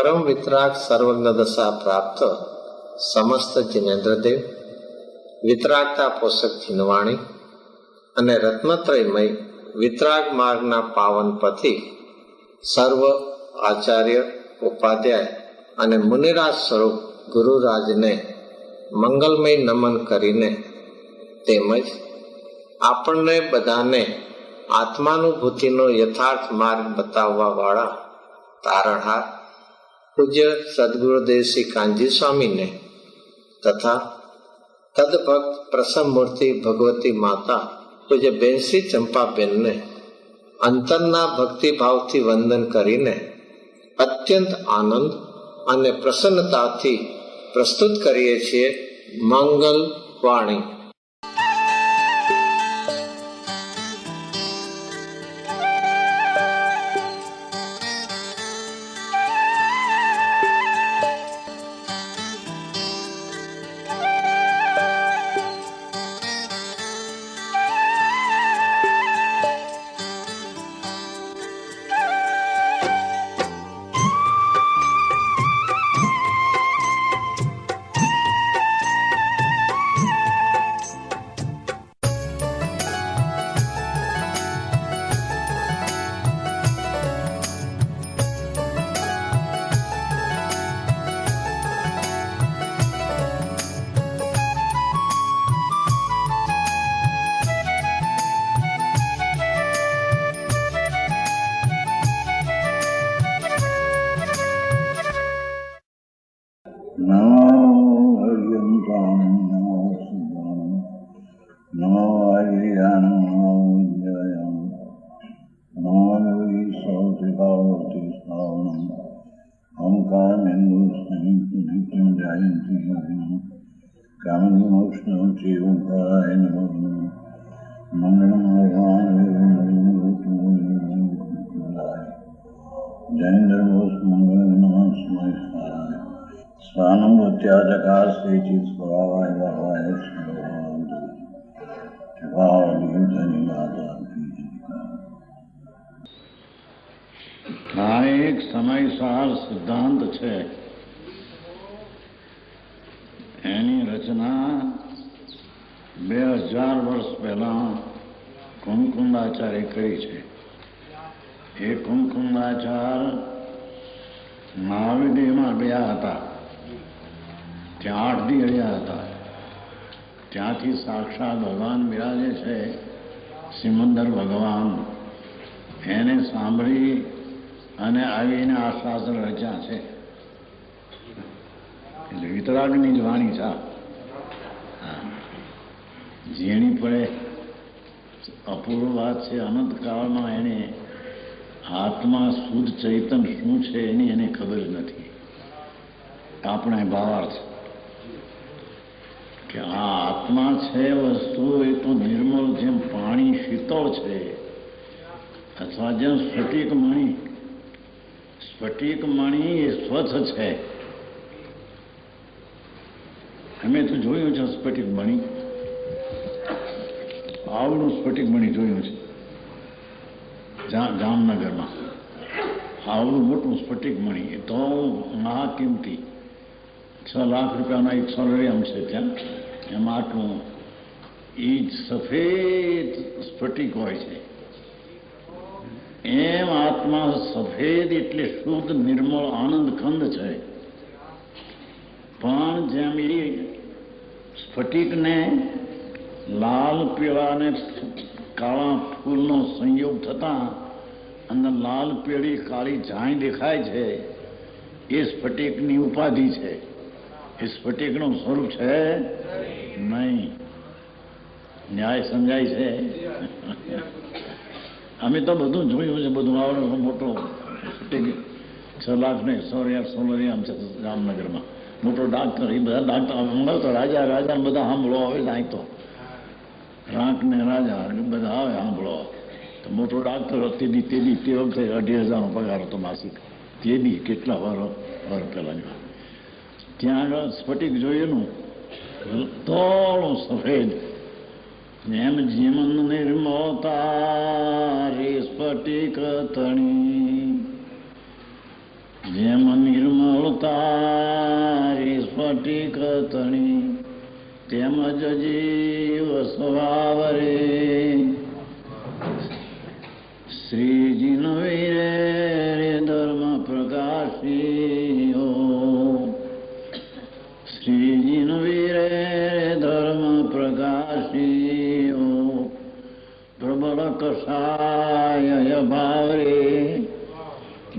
પરમ વિતરાગ સર્વજ્ઞ દશા પ્રાપ્ત સમસ્ત જિનેન્દ્રદેવ, વિતરાગતા પોષક જીનવાણી અને રત્નત્રયમય વિતરાગ માર્ગના પાવન પથી સર્વ આચાર્ય, ઉપાધ્યાય અને મુનિરાજ સ્વરૂપ ગુરુરાજને મંગલમય નમન કરીને તેમજ આપણને બધાને આત્માનુભૂતિનો યથાર્થ માર્ગ બતાવવા વાળા તારણહાર પૂજ્ય સદગુરુદેવ શ્રી કાનજી સ્વામીને તથા તદભક્ત પ્રસમમૂર્તિ ભગવતી માતા પૂજ્ય બેનશ્રી ચંપાબેનને અંતરના ભક્તિભાવથી વંદન કરીને અત્યંત આનંદ અને પ્રસન્નતાથી પ્રસ્તુત કરીએ છીએ મંગલ વાણી. એક સમયસાર સિદ્ધાંત છે, એની રચના 2000 વર્ષ પહેલા કુમકુંદાચાર્ય કરી છે. એ કુમકુંદાચાર્ય મહાવિદ્યમાં ગયા હતા, ત્યાં 8 દી રહ્યા હતા. ત્યાંથી સાક્ષાત ભગવાન બિરાજે છે, સિમંદર ભગવાન. એને સાંભળી અને આવીને આ શાસ્ત્ર રચ્યા છે. એટલે વિતરાગની જ વાણી છે. ઝીણી પડે અપૂર્વ વાત છે. અનંતકાળમાં એને આત્મા શુદ્ધ ચૈતન શું છે એની એને ખબર જ નથી. આપણે ભાવાર્થ કે આ આત્મા છે વસ્તુ એ તો નિર્મળ, જેમ પાણી શીતળ છે, અથવા જેમ સ્ફટિક મણી એ સ્વચ્છ છે. અમે તો જોયું છે સ્ફટિક મણી, આવડું સ્ફટિક મણી જોયું છે જામનગરમાં. આવડું મોટું સ્ફટિક મણી, એ તો મહાકિંમતી 6 લાખ રૂપિયાના એક સોલરિયમ છે ત્યાં. એમાં આટલું એ સફેદ સ્ફટિક હોય છે. એમ આત્મા સફેદ એટલે શુદ્ધ, નિર્મળ, આનંદ કંદ છે. પણ જેમ એ સ્ફટિકને લાલ, પીળા ને કાળા ફૂલનો સંયોગ થતા અને લાલ, પીળી, કાળી ઝાંય દેખાય છે, એ સ્ફટિકની ઉપાધિ છે. એ સ્ફટિકનું સ્વરૂપ છે નહીં. ન્યાય સમજાય છે? અમે તો બધું જોયું છે, બધું આવડે મોટો સ્ફટિક 6 લાખ ને સોલરિયમ છે જામનગરમાં. મોટો ડાક્ટર, એ બધા ડાક્ટર મંગળતો રાજા બધા સાંભળો આવે. અહીં તો રાંક ને રાજા બધા આવે સાંભળો. તો મોટો ડાક્ટર તે વખતે 2,500 પગાર હતો માસિક. તે બી કેટલા વાર પહેલાં. ત્યાં આગળ સ્ફટિક જોયેલું થોડું સફેદ, એમ જીવન નિર્મળતા રે સ્ફટિક તણી. જેમ નિર્મળ તારી સ્ફટિક તણી તેમજ જીવ સ્વભાવ રે શ્રીજીન વીરે રે ધર્મ પ્રકાશીઓ શ્રીજીન વીરે ધર્મ પ્રકાશીઓ પ્રબળ કષાય ભાવ રે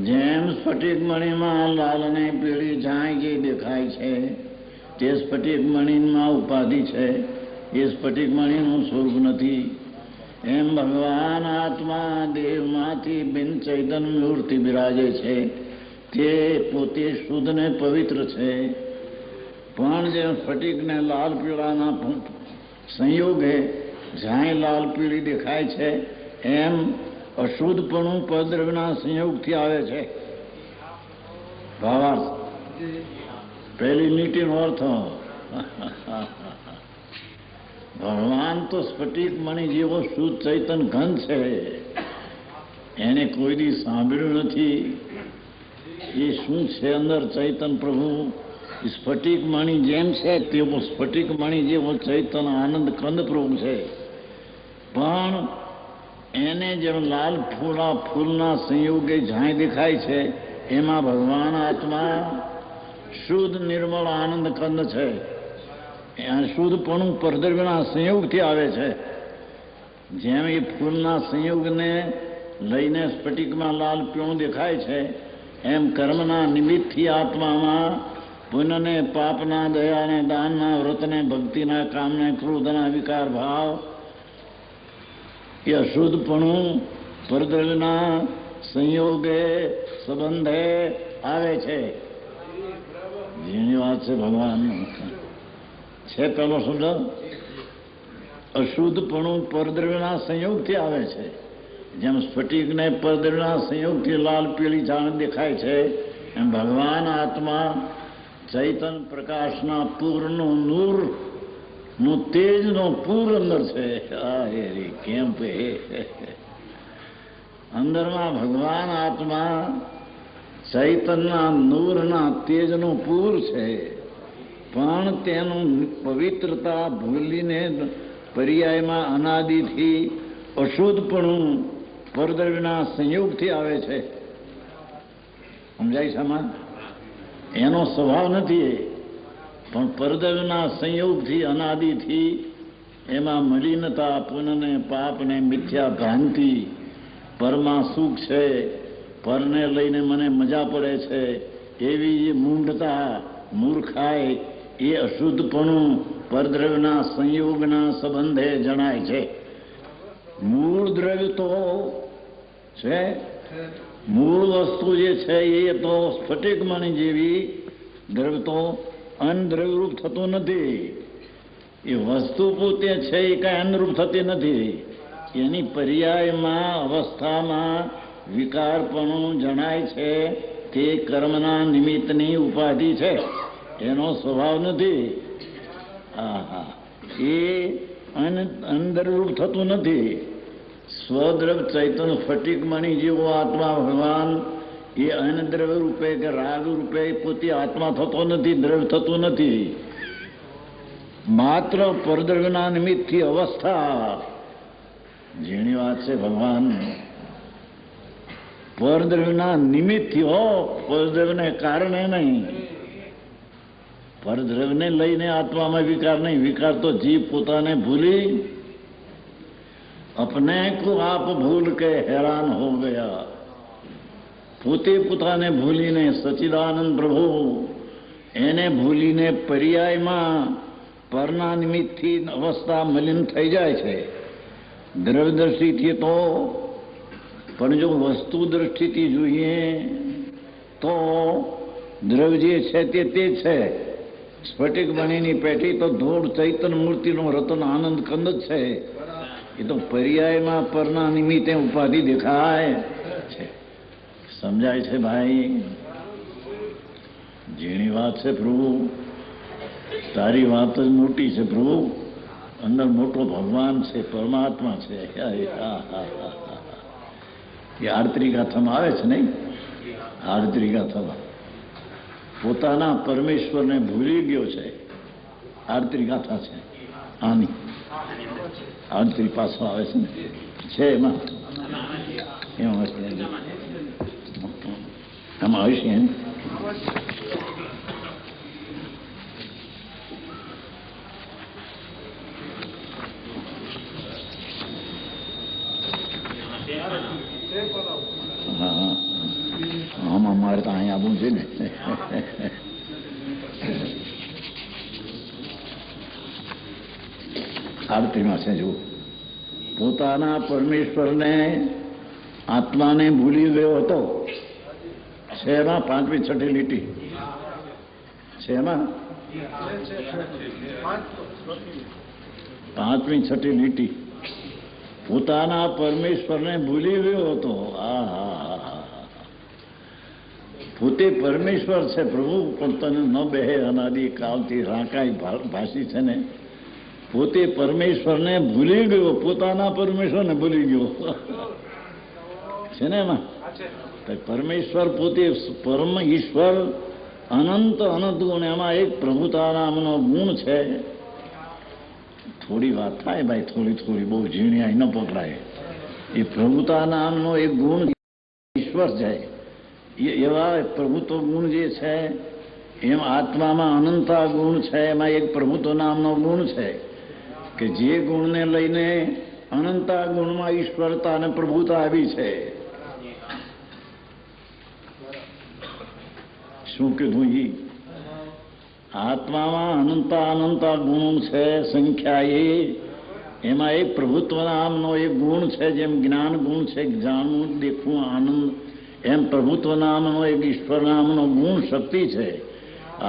જેમ સ્ફટિક મણિમાં લાલને પીળી ઝાંખી દેખાય છે તે સ્ફટિક મણિમાં ઉપાધિ છે એ સ્ફટિક મણિનું સ્વરૂપ નથી એમ ભગવાન આત્મા દેહમાંથી બિન ચૈતન્ય મૂર્તિ બિરાજે છે તે પોતે શુદ્ધ ને પવિત્ર છે પણ જેમ સ્ફટિકને લાલ પીળાના સંયોગે જ્યાં લાલ પીળી દેખાય છે એમ અશુદ્ધપણું પદ્રવ્યના સંયોગથી આવે છે. ભાવાર્થ પહેલી લીટીનો અર્થ ભગવાન તો સ્ફટિક મણિ જેવો શુદ્ધ ચૈતન ઘન છે, એને કોઈ દી સાંભળ્યું નથી એ શું છે અંદર ચૈતન પ્રભુ. સ્ફટિક મણિ જેમ છે તેવો સ્ફટિક મણિ જેવો ચૈતન આનંદ કંદ પ્રભુ છે, પણ એને જેમ લાલ ફૂલના સંયોગે જ્યાં દેખાય છે એમાં ભગવાન આત્મા શુદ્ધ નિર્મળ આનંદ કંદ છે. શુદ્ધપણું પરદ્રવ્યના સંયોગથી આવે છે. જેમ એ ફૂલના સંયોગને લઈને સ્ફટિકમાં લાલ પીળું દેખાય છે એમ કર્મના નિમિત્તથી આત્મામાં પુણ્યને પાપના દયાને દાનના વ્રતને ભક્તિના કામને ક્રોધના વિકાર ભાવ એ અશુદ્ધપણું પરદ્રવ્યના સંયોગે સંબંધે આવે છે. જેની વાત છે ભગવાન છે પેલો શબ્દ અશુદ્ધપણું પરદ્રવ્યના સંયોગથી આવે છે. જેમ સ્ફટિકને પરદ્રવ્યના સંયોગથી લાલ પીળી જાણ દેખાય છે એમ ભગવાન આત્મા ચૈતન પ્રકાશના પૂરનું નૂર નું તેજનો પૂર અંદર છે. કેમ અંદરમાં ભગવાન આત્મા ચૈતનના નૂરના તેજનું પૂર છે, પણ તેનું પવિત્રતા ભૂલીને પર્યાયમાં અનાદિથી અશુદ્ધપણું પરદ્રવ્યના સંયોગથી આવે છે. સમજાય છે? એનો સ્વભાવ નથી, પણ પરદ્રવ્યના સંયોગથી અનાદિથી એમાં મલિનતા પુનઃને પાપને મિથ્યા ભ્રાંતિ પરમાં સુખ છે, પરને લઈને મને મજા પડે છે એવી જે મૂંઢતા મૂર્ખાઈ એ અશુદ્ધપણું પરદ્રવ્યના સંયોગના સંબંધે જણાય છે. મૂળ દ્રવ્ય તો છે, મૂળ વસ્તુ જે છે એ તો સ્ફટિક મણિ જેવી દ્રવ્ય તો અનદ્રવ્યરૂપ થતું નથી. એ વસ્તુ પોતે છે એ કાંઈ અનરૂપ થતી નથી. એની પર્યાયમાં અવસ્થામાં વિકારપણું જણાય છે તે કર્મના નિમિત્તની ઉપાધિ છે, એનો સ્વભાવ નથી. એ અંદરરૂપ થતું નથી. સ્વદ્રવ્ય ચૈતન સ્ફટિક મણિ જેવો આત્મા ભગવાન એ અનદ્રવ્ય રૂપે કે રાગ રૂપે પોતે આત્મા થતો નથી, દ્રવ્ય થતું નથી. માત્ર પરદ્રવ્યના નિમિત્તથી અવસ્થા. જેની વાત છે ભગવાન પરદ્રવ્યના નિમિત્તથી હો, પરદ્રવ્યને કારણે નહીં. પરદ્રવ્યને લઈને આત્મામાં વિકાર નહીં. વિકાર તો જીવ પોતાને ભૂલી अपने को आप भूल के हैरान हो गया. પોતે પોતાને ભૂલીને સચ્ચિદાનંદ પ્રભુ એને ભૂલીને પર્યાયમાં પરના નિમિત્તથી અવસ્થા મલિન થઈ જાય છે. દ્રવ્ય દ્રષ્ટિથી તો, પણ જો વસ્તુ દ્રષ્ટિથી જોઈએ તો દ્રવ્ય જે છે તે છે. સ્ફટિક મણિની પેટી તો ધૂળ ચૈતન મૂર્તિનો રતન આનંદ કંદ જ છે. એ તો પર્યાયમાં પરના નિમિત્તે ઉપાધિ દેખાય છે. સમજાય છે ભાઈ? જેની વાત છે પ્રભુ, તારી વાત જ મોટી છે પ્રભુ. અંદર મોટો ભગવાન છે, પરમાત્મા છે. એ આરતી ગાથામાં આવે છે નહીં? આરતી ગાથામાં પોતાના પરમેશ્વરને ભૂલી ગયો છે. આરતી ગાથા છે આની, આરતી પાછો આવે છે ને, છે એમાં એમાં હશે એમ. હા, આમાં મારે તો અહીંયા આવવું છે ને. આરતીમાં છે જુઓ, પોતાના પરમેશ્વરને આત્માને ભૂલી ગયો હતો. છે એમાં 5મી 6ઠી લીટી છે એમાં 5મી 6ઠી લીટી. પોતાના પરમેશ્વરને ભૂલી ગયો હતો. પોતે પરમેશ્વર છે પ્રભુ, પણ તને ન બેહે અનાદિ કાલથી રાકાઈ ભાષી છે ને. પોતે પરમેશ્વરને ભૂલી ગયો, પોતાના પરમેશ્વરને ભૂલી ગયો છે ને એમાં. પરમેશ્વર પોતે પરમ ઈશ્વર અનંત અનંત ગુણ, એમાં એક પ્રભુતા નામનો ગુણ છે. થોડી વાત થાય ભાઈ, થોડી થોડી, બહુ ઝીણિયાઈ ન પકડાય. એ પ્રભુતા નામનો એક ગુણ ઈશ્વર છે. એવા પ્રભુત્વ ગુણ જે છે, એમ આત્મામાં અનંતા ગુણ છે. એમાં એક પ્રભુત્વ નામનો ગુણ છે કે જે ગુણને લઈને અનંતા ગુણમાં ઈશ્વરતા અને પ્રભુતા આવી છે. શું કીધું? આત્મામાં અનંતા ગુણો છે, સંખ્યા. એમાં એક પ્રભુત્વ નામનો એક ગુણ છે. જેમ જ્ઞાન ગુણ છે, જાણવું, દેખવું, આનંદ, એમ પ્રભુત્વ નામનો એક ઈશ્વર નામનો ગુણ, શક્તિ છે.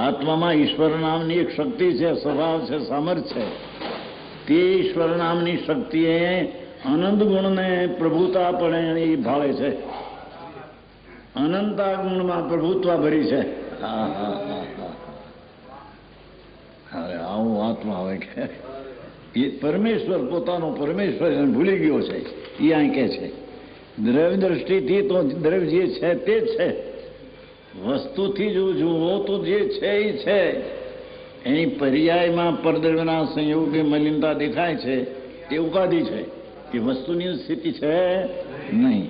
આત્મામાં ઈશ્વર નામની એક શક્તિ છે, સ્વભાવ છે, સામર્થ્ય છે. તે ઈશ્વર નામની શક્તિએ અનંત ગુણને પ્રભુતા પણ એ ભાળે છે. અનંતા ગુણમાં પ્રભુત્વ ભરી છે. હવે આવું આત્મા આવે કે એ પરમેશ્વર, પોતાનો પરમેશ્વર ભૂલી ગયો છે. એ અહીં કે છે દ્રવ્ય દ્રષ્ટિથી તો દ્રવ્ય જે છે તે જ છે. વસ્તુથી જો જુઓ તો જે છે એ છે. એની પર્યાયમાં પરદ્રવ્યના સંયોગે મલિનતા દેખાય છે, તે ઉપાધિ છે. એ વસ્તુની સ્થિતિ છે નહીં.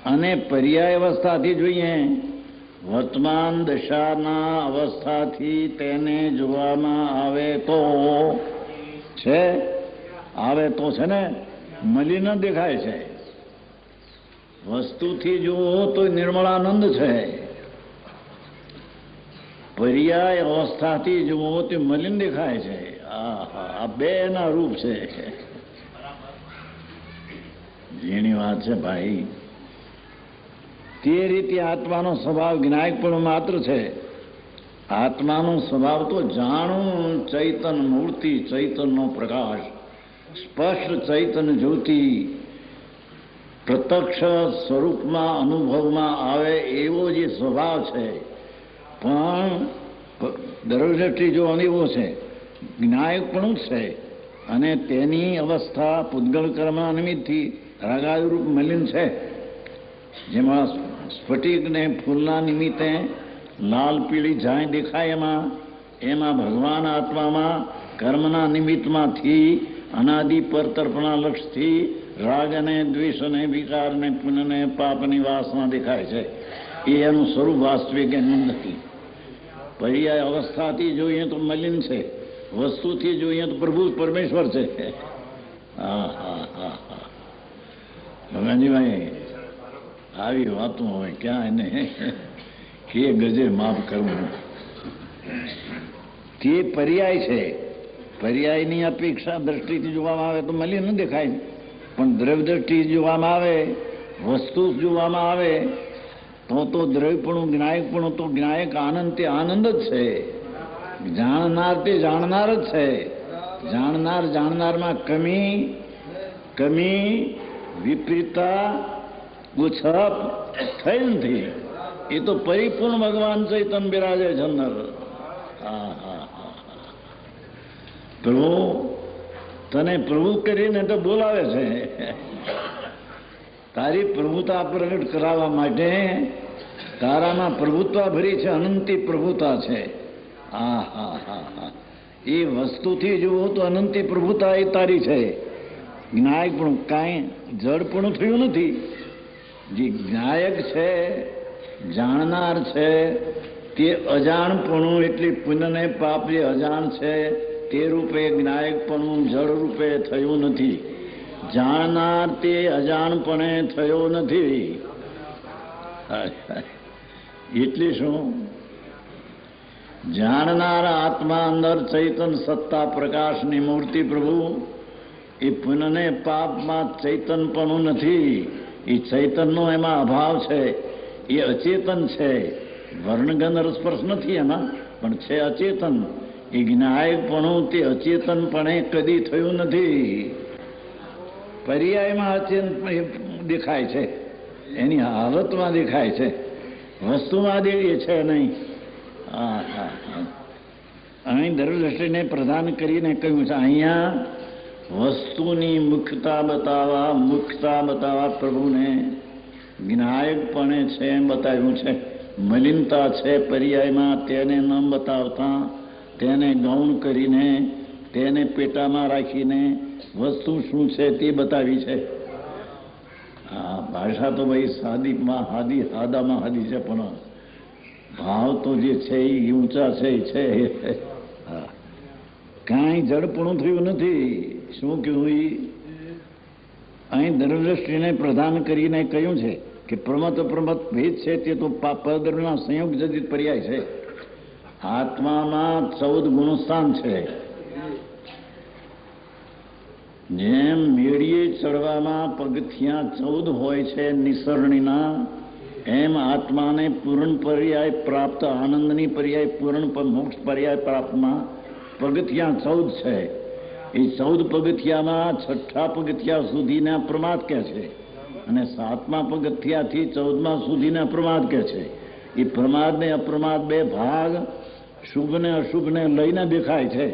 અને પર્યાય અવસ્થાથી જોઈએ, વર્તમાન દશાના અવસ્થાથી તેને જોવામાં આવે તો છે, આવે તો છે ને મલિન દેખાય છે. વસ્તુથી જુઓ તો નિર્મળાનંદ છે. પર્યાય અવસ્થાથી જુઓ તે મલિન દેખાય છે. આ બે ના રૂપ છે. જેની વાત છે ભાઈ. તે રીતે આત્માનો સ્વભાવ જ્ઞાયક પણ માત્ર છે. આત્માનો સ્વભાવ તો જાણું ચૈતન મૂર્તિ, ચૈતનનો પ્રકાશ, સ્પષ્ટ ચૈતન જ્યોતિ, પ્રત્યક્ષ સ્વરૂપમાં અનુભવમાં આવે એવો જે સ્વભાવ છે. પણ દ્રવ્યદૃષ્ટિ જો અનેવો છે, જ્ઞાયક પણ જ છે. અને તેની અવસ્થા પૂતગલ કર્મ નિમિત્તથી રાગાદિરૂપ મલિન છે. જેમાં સ્ફટિકને ફૂલના નિમિત્તે લાલ પીળી જાય દેખાય, એમાં ભગવાન આત્મામાં કર્મના નિમિત્તમાંથી અનાદિ પરતર્પણા લક્ષથી રાગ અને દ્વેષ અને વિકાર અને પુણ્ય પાપની વાસના દેખાય છે. એ એનું સ્વરૂપ વાસ્તવિક એનું નથી. પર્યાય અવસ્થાથી જોઈએ તો મલિન છે, વસ્તુથી જોઈએ તો પ્રભુ પરમેશ્વર છે. ભગવાનજીભાઈ આવી વાતો હોય ક્યાં એને કે ગજે માફ કરવું. તે પર્યાય છે. પર્યાયની અપેક્ષા દ્રષ્ટિથી જોવામાં આવે તો મલિન ન દેખાય, પણ દ્રવ્ય દ્રષ્ટિથી જોવામાં આવે, વસ્તુ જોવામાં આવે તો દ્રવ્યપણું, જ્ઞાયકપણું તો જ્ઞાયક આનંદ તે આનંદ જ છે. જાણનાર તે જાણનાર જ છે. જાણનારમાં કમી વિપરીતતા ઉછપ થઈ નથી. એ તો પરિપૂર્ણ ભગવાન ચૈતન બિરાજે છે અંદર. પ્રભુ તને પ્રભુ કરીને તો બોલાવે છે. તારી પ્રભુતા પ્રગટ કરાવવા માટે તારામાં પ્રભુત્વા ભરી છે, અનંતી પ્રભુતા છે. હા હા હા હા, એ વસ્તુથી જુઓ તો અનંતી પ્રભુતા એ તારી છે. જ્ઞાયક પણ કાંઈ જડપણું થયું નથી. જે જ્ઞાયક છે, જાણનાર છે, તે અજાણપણું એટલે પુણ્યને પાપ જે અજાણ છે તે રૂપે જ્ઞાયકપણું જળ રૂપે થયું નથી. જાણનાર તે અજાણપણે થયો નથી. એટલે શું? જાણનાર આત્મા અંદર ચૈતન સત્તા પ્રકાશની મૂર્તિ પ્રભુ એ પુનઃને પાપમાં ચૈતનપણું નથી. એ ચૈતનનો એમાં અભાવ છે. એ અચેતન છે. વર્ણગંધ રસસ્પર્શ નથી એમાં, પણ છે અચેતન. એ જ્ઞાયકપણું તે અચેતનપણે કદી થયું નથી. પર્યાયમાં અચેતન દેખાય છે, એની હાલતમાં દેખાય છે, વસ્તુમાં એ છે નહીં. હા હા હા, અહીં દર્શને પ્રદાન કરીને કહ્યું છે, અહીંયા વસ્તુની મુખ્યતા બતાવવા પ્રભુને જ્ઞાયકપણે છે એમ બતાવ્યું છે. મલિનતા છે પર્યાયમાં, તેને ન બતાવતા તેને ગૌણ કરીને તેને પેટામાં રાખીને વસ્તુ શું છે તે બતાવી છે. આ ભાષા તો ભાઈ સાદીમાં હાદામાં હાદી છે, પણ ભાવ તો જે છે એ ઊંચા છે એ છે. હા, કાંઈ જડપણું થયું નથી. શું કહ્યું? એ અહીં દર્વદ્રષ્ટિને પ્રદાન કરીને કહ્યું છે કે પ્રમત અપ્રમત ભેદ છે તે તો પદના સંયોગ જડિત પર્યાય છે. આત્મામાં 14 ગુણસ્થાન છે. જેમ મેળીએ ચડવામાં પગથિયાં 14 હોય છે નિસરણીના, એમ આત્માને પૂર્ણ પર્યાય પ્રાપ્ત, આનંદની પર્યાય પૂર્ણ મોક્ષ પર્યાય પ્રાપ્તમાં પગથિયાં 14 છે. એ 14 પગથિયામાં 6થા પગથિયા સુધીના પ્રમાદ કહે છે, અને 7મા પગથિયાથી 14મા સુધીના પ્રમાદ કહે છે. એ પ્રમાદ ને અપ્રમાદ બે ભાગ શુભ ને અશુભને લઈને દેખાય છે.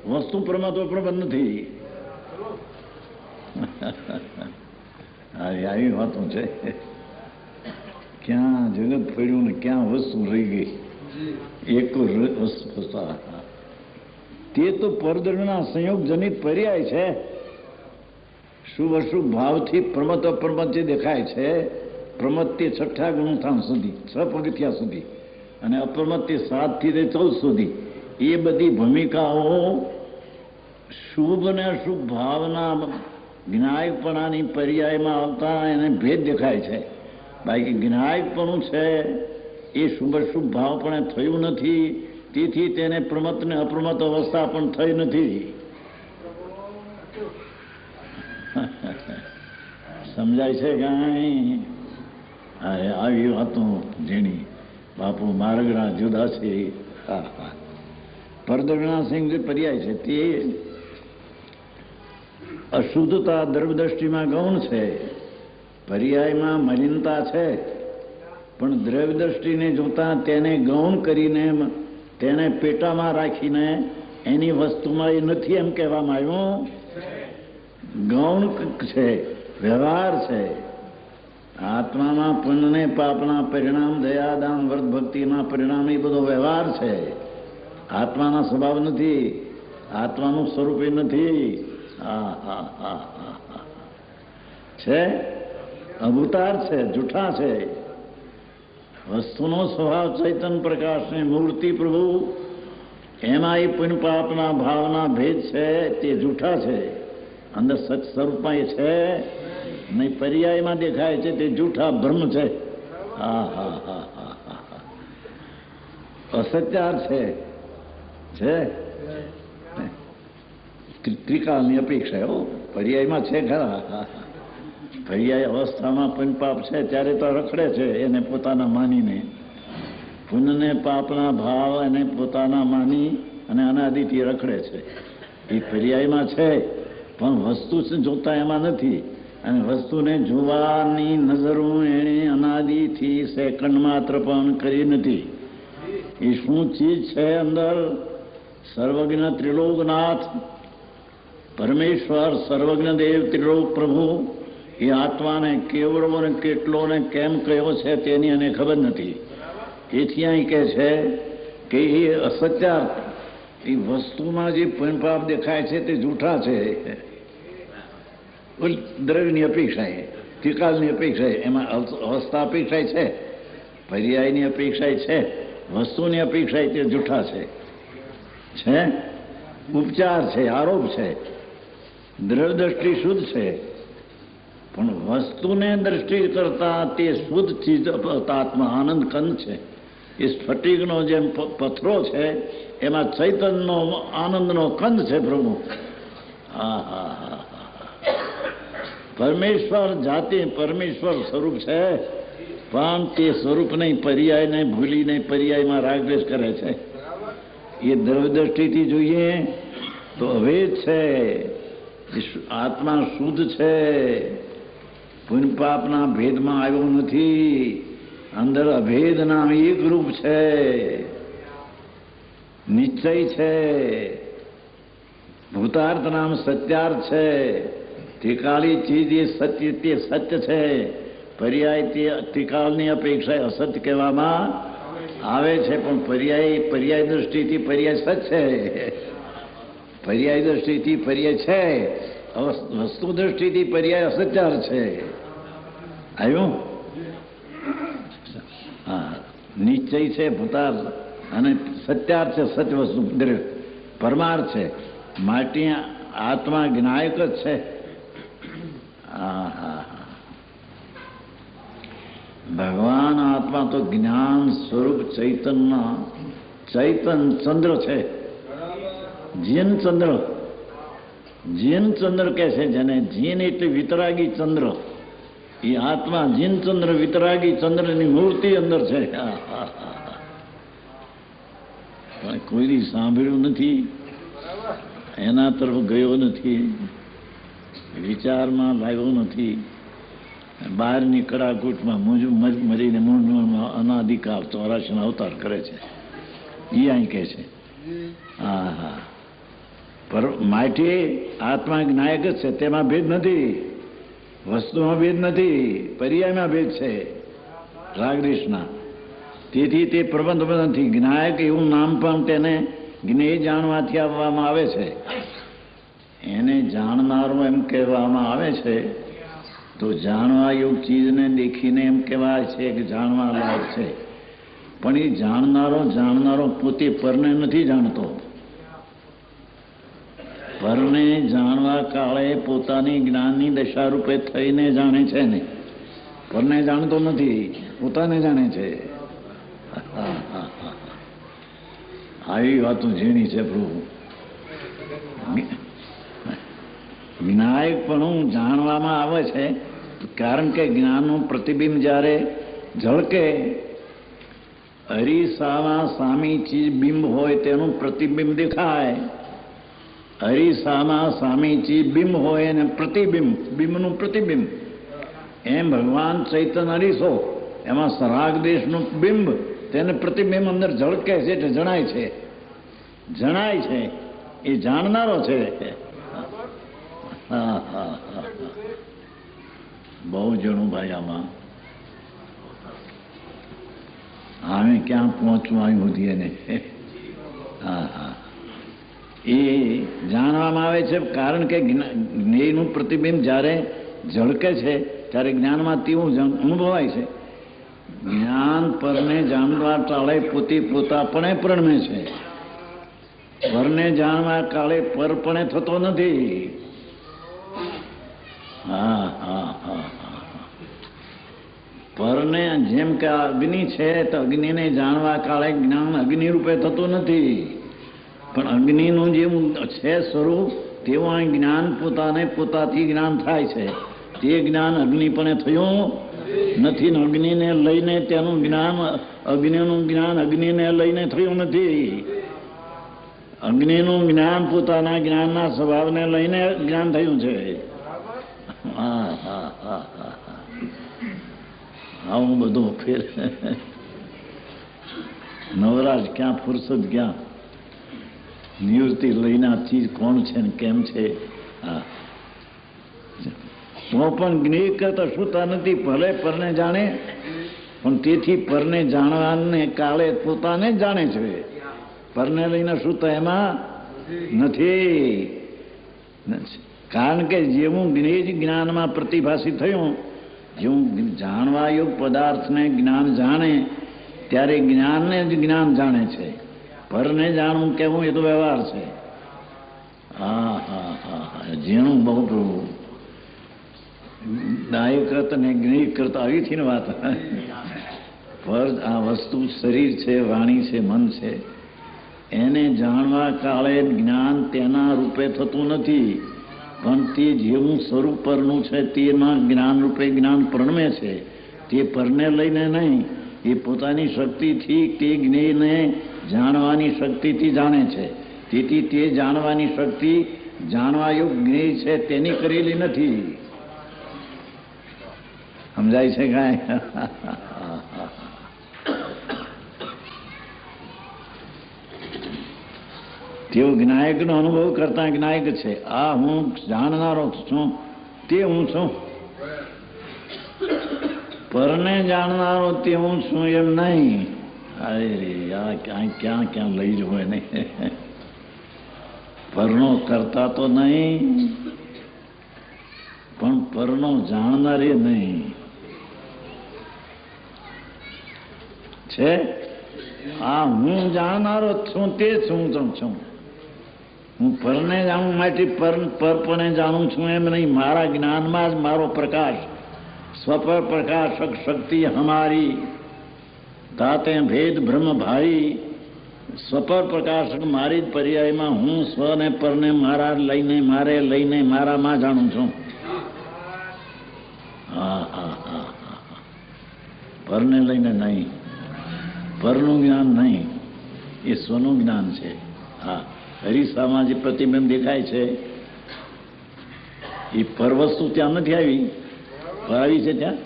વસ્તુ પ્રમાદ અપ્રમાદ નથી. આવી વાતો છે. ક્યાં જગત પડ્યું ને ક્યાં વસ્તુ રહી ગઈ. એક વસ્તુ તે તો પરદરના સંયોગજનિત પર્યાય છે. શુભ અશુભ ભાવથી પ્રમત અપ્રમત જે દેખાય છે, પ્રમત તે 6થા ગુણસ્થાન સુધી 6 પગથિયા સુધી, અને અપ્રમત તે 7 થી 14 સુધી. એ બધી ભૂમિકાઓ શુભ અને અશુભ ભાવના જ્ઞાયકપણાની પર્યાયમાં આવતા એને ભેદ દેખાય છે. બાકી જ્ઞાયકપણું છે એ શુભ અશુભ ભાવ પણ થયું નથી. તેથી તેને પ્રમત ને અપ્રમત અવસ્થા પણ થઈ નથી. સમજાય છે કાંઈ? આવી વાતો જેની બાપુ માર્ગના જુદા છે. હા હા, પરદરના સિંહ જે પર્યાય છે તે અશુદ્ધતા દ્રવ્યદ્રષ્ટિમાં ગૌણ છે. પર્યાયમાં મલિનતા છે, પણ દ્રવ્યદ્રષ્ટિને જોતા તેને ગૌણ કરીને તેને પેટામાં રાખીને એની વસ્તુમાં એ નથી એમ કહેવામાં આવ્યું. ગૌણ છે, વ્યવહાર છે. આત્મામાં પુણ્યને પાપના પરિણામ, દયાદાન વ્રત ભક્તિના પરિણામ એ બધો વ્યવહાર છે. આત્માના સ્વભાવ નથી, આત્માનું સ્વરૂપ એ નથી. હા હા હા હા, છે અવતાર છે, જૂઠા છે. વસ્તુનો સ્વભાવ ચૈતન પ્રકાશની મૂર્તિ પ્રભુ, એમાં એ પુણ્ય પાપના ભાવના ભેદ છે તે જૂઠા છે. અંદર સચ સ્વરૂપમાં એ છે નહીં, પર્યાયમાં દેખાય છે તે જૂઠા ભ્રમ છે. હા હા હા હા હા, અસત્યાર છે. ત્રિકાળની અપેક્ષા હો, પર્યાયમાં છે ખરા. પર્યાય અવસ્થામાં પુણ્ય પાપ છે ત્યારે તો રખડે છે એને પોતાના માનીને. પુણ્યને પાપના ભાવ એને પોતાના માની અને અનાદિથી રખડે છે. એ પર્યાયમાં છે, પણ વસ્તુ જોતા એમાં નથી. અને વસ્તુને જોવાની નજરો એણે અનાદિથી સેકન્ડ માત્ર પણ કરી નથી. એ શું ચીજ છે અંદર? સર્વજ્ઞ ત્રિલોકનાથ પરમેશ્વર, સર્વજ્ઞ દેવ, ત્રિલોક પ્રભુ. એ આત્માને કેવડો ને કેટલો ને કેમ કયો છે તેની એને ખબર નથી. એથી અહીં કહે છે કે એ અસત્યાર્થ, એ વસ્તુમાં જે પુણ્યપાપ દેખાય છે તે જૂઠા છે. દ્રવ્યની અપેક્ષાએ, ત્રિકાળની અપેક્ષાએ, એમાં અવસ્થા અપેક્ષાય છે, પર્યાયની અપેક્ષાય છે, વસ્તુની અપેક્ષાય તે જૂઠા છે. ઉપચાર છે, આરોપ છે. દ્રવ્ય દ્રષ્ટિ શુદ્ધ છે, પણ વસ્તુને દ્રષ્ટિ કરતા તે શુદ્ધ ચીજ આત્મા આનંદ કંદ છે. એ સ્ફટિકનો જેમ પથરો છે એમાં ચૈતન્યનો આનંદનો કંદ છે પ્રભુ. પરમેશ્વર જાતિ પરમેશ્વર સ્વરૂપ છે, પણ તે સ્વરૂપ નહીં, પર્યાયને ભૂલીને પર્યાયમાં રાગદ્વેષ કરે છે. એ દ્રવ્ય દ્રષ્ટિથી જોઈએ તો અભેદ છે, આત્મા શુદ્ધ છે, પુણ્ય પાપના ભેદમાં આવ્યો નથી, અંદર અભેદ નામ એક રૂપ છે, નિશ્ચય છે, ભૂતાર્થ નામ સત્યાર્થ છે, ત્રિકાળી ચીજ એ સત્ય તે સત્ય છે, પર્યાય તે ત્રિકાળની અપેક્ષા અસત્ય કહેવામાં આવે છે, પણ પર્યાય દ્રષ્ટિથી પર્યાય સત્ય છે, પર્યાય દ્રષ્ટિથી પર્યાય છે, વસ્તુ દ્રષ્ટિથી પર્યાય અસત્યાર છે. આવ્યું? હા, નિશ્ચય છે ભૂતાર્થ અને સત્યાર્થ છે, સત્ય વસ્તુ પરમાર્થ છે. માટે આત્મા જ્ઞાયક જ છે. ભગવાન આત્મા તો જ્ઞાન સ્વરૂપ ચૈતન્ય ચંદ્ર છે. જીન ચંદ્ર કહે છે જેને. જીન એટલે વિતરાગી ચંદ્ર. એ આત્મા જીન ચંદ્ર વિતરાગી ચંદ્રની મૂર્તિ અંદર છે. પણ કોઈ સાંભળ્યું નથી, એના તરફ ગયો નથી, વિચારમાં લાવ્યો નથી. બહારની કડાકૂટમાં મરીને મૂંઝવણમાં અનાધિકાર 84 અવતાર કરે છે. એ અહીં કહે છે. માટે આત્મા જ્ઞાયક જ છે, તેમાં ભેદ નથી, વસ્તુમાં ભેદ નથી, પર્યાયમાં ભેદ છે રાગદ્વેષના. તેથી તે પ્રબંધ નથી. જ્ઞાયક એવું નામ પણ તેને જ્ઞેય જાણવાથી આપવામાં આવે છે. એને જાણનારો એમ કહેવામાં આવે છે. તો જાણવા યોગ ચીજને દેખીને એમ કહેવાય છે કે જાણવા લાયક છે, પણ એ જાણનારો પોતે પરને નથી જાણતો. પરને જાણવા કાળે પોતાની જ્ઞાનની દશા રૂપે થઈને જાણે છે ને, પરને જાણતો નથી, પોતાને જાણે છે. આવી વાતો ઝીણી છે પ્રભુ. વિનાયક પણ જાણવામાં આવે છે, કારણ કે જ્ઞાનનું પ્રતિબિંબ જ્યારે ઝળકે, અરીસામાં સામી ચીજ બિંબ હોય તેનું પ્રતિબિંબ દેખાય. અરીસામાં સામી ચીજ બિંબ હોય અને પ્રતિબિંબ, બિંબનું પ્રતિબિંબ. એમ ભગવાન ચૈતન્ય અરીસો, એમાં રાગ દેશનું બિંબ, તેને પ્રતિબિંબ અંદર ઝળકે છે એટલે જણાય છે. એ જાણનારો છે. બહુ જણું ભાઈ આમાં. હવે ક્યાં પહોંચવું આવ્યું હતી એને. એ જાણવામાં આવે છે, કારણ કે જ્ઞેયનું પ્રતિબિંબ જ્યારે ઝળકે છે ત્યારે જ્ઞાનમાં તેવું અનુભવાય છે. જ્ઞાન પરને જાણવા ટાળે પોતાપણે પ્રણમે છે. પરને જાણવા કાળે પરપણે થતો નથી. પરને જેમ કે અગ્નિ છે તો અગ્નિને જાણવા કાળે જ્ઞાન અગ્નિ રૂપે થતું નથી, પણ અગ્નિનું જેવું છે સ્વરૂપ તેવું અહીં જ્ઞાન પોતાથી જ્ઞાન થાય છે. તે જ્ઞાન અગ્નિપણે થયું નથી. અગ્નિને લઈને તેનું જ્ઞાન, અગ્નિનું જ્ઞાન અગ્નિને લઈને થયું નથી. અગ્નિનું જ્ઞાન પોતાના જ્ઞાનના સ્વભાવને લઈને જ્ઞાન થયું છે. આવું બધું ફેર. નવરાજ ક્યાં, ફુરસદ ક્યાં, નિવૃત્તિ લઈને આ ચીજ કોણ છે ને કેમ છે. તો પણ જ્ઞેય કરતા શુતા નથી. ભલે પરને જાણે પણ તેથી પરને જાણવાને કાળે પોતાને જ જાણે છે. પરને લઈને શું તો એમાં નથી. કારણ કે જેવું જ્ઞાનમાં પ્રતિભાષી થયું, જેવું જાણવા યોગ પદાર્થને જ્ઞાન જાણે ત્યારે જ્ઞાનને જ જ્ઞાન જાણે છે. પરને જાણવું કેવું એ તો વ્યવહાર છે. હા હા હા હા, જેનું બહુ પ્રભુ દાયકૃત અને જ્ઞેયકૃત આવી થી ને વાત. પર આ વસ્તુ શરીર છે, વાણી છે, મન છે, એને જાણવા કાળે જ્ઞાન તેના રૂપે થતું નથી, પણ તે જેવું સ્વરૂપ પરનું છે તેમાં જ્ઞાન રૂપે જ્ઞાન પરણમે છે. તે પરને લઈને નહીં, એ પોતાની શક્તિથી તે જ્ઞેયને જાણવાની શક્તિથી જાણે છે. તેથી તે જાણવાની શક્તિ જાણવા યોગ જ્ઞેય છે તેની કરેલી નથી. સમજાય છે કાંઈ? તેઓ જ્ઞાયકનો અનુભવ કરતા જ્ઞાયક છે. આ હું જાણનારો છું તે હું છું. પરને જાણનારો તે હું છું એમ નહીં. અરે આ ક્યાં ક્યાં લઈ જવું એને. પરનો કરતા તો નહીં, પણ પરનો જાણનાર એ નહીં છે. આ હું જાણનારો છું તે છું છું. હું પરને જાણું માટે પરપણે જાણું છું એમ નહીં. મારા જ્ઞાનમાં જ મારો પ્રકાશ, સ્વપર પ્રકાશક શક્તિ હમારી દાતે ભેદ બ્રહ્મ ભાઈ. સ્વપર પ્રકાશક મારી જ પર્યાયમાં હું સ્વ ને પરને મારા લઈને મારે લઈને મારામાં જાણું છું. હા હા હા હા, પરને લઈને નહીં, પરનું જ્ઞાન નહીં, એ સ્વનું જ્ઞાન છે. હા, અરીસામાં જે પ્રતિબિંબ દેખાય છે એ પર વસ્તુ ત્યાં નથી આવી. પર આવી છે ત્યાં,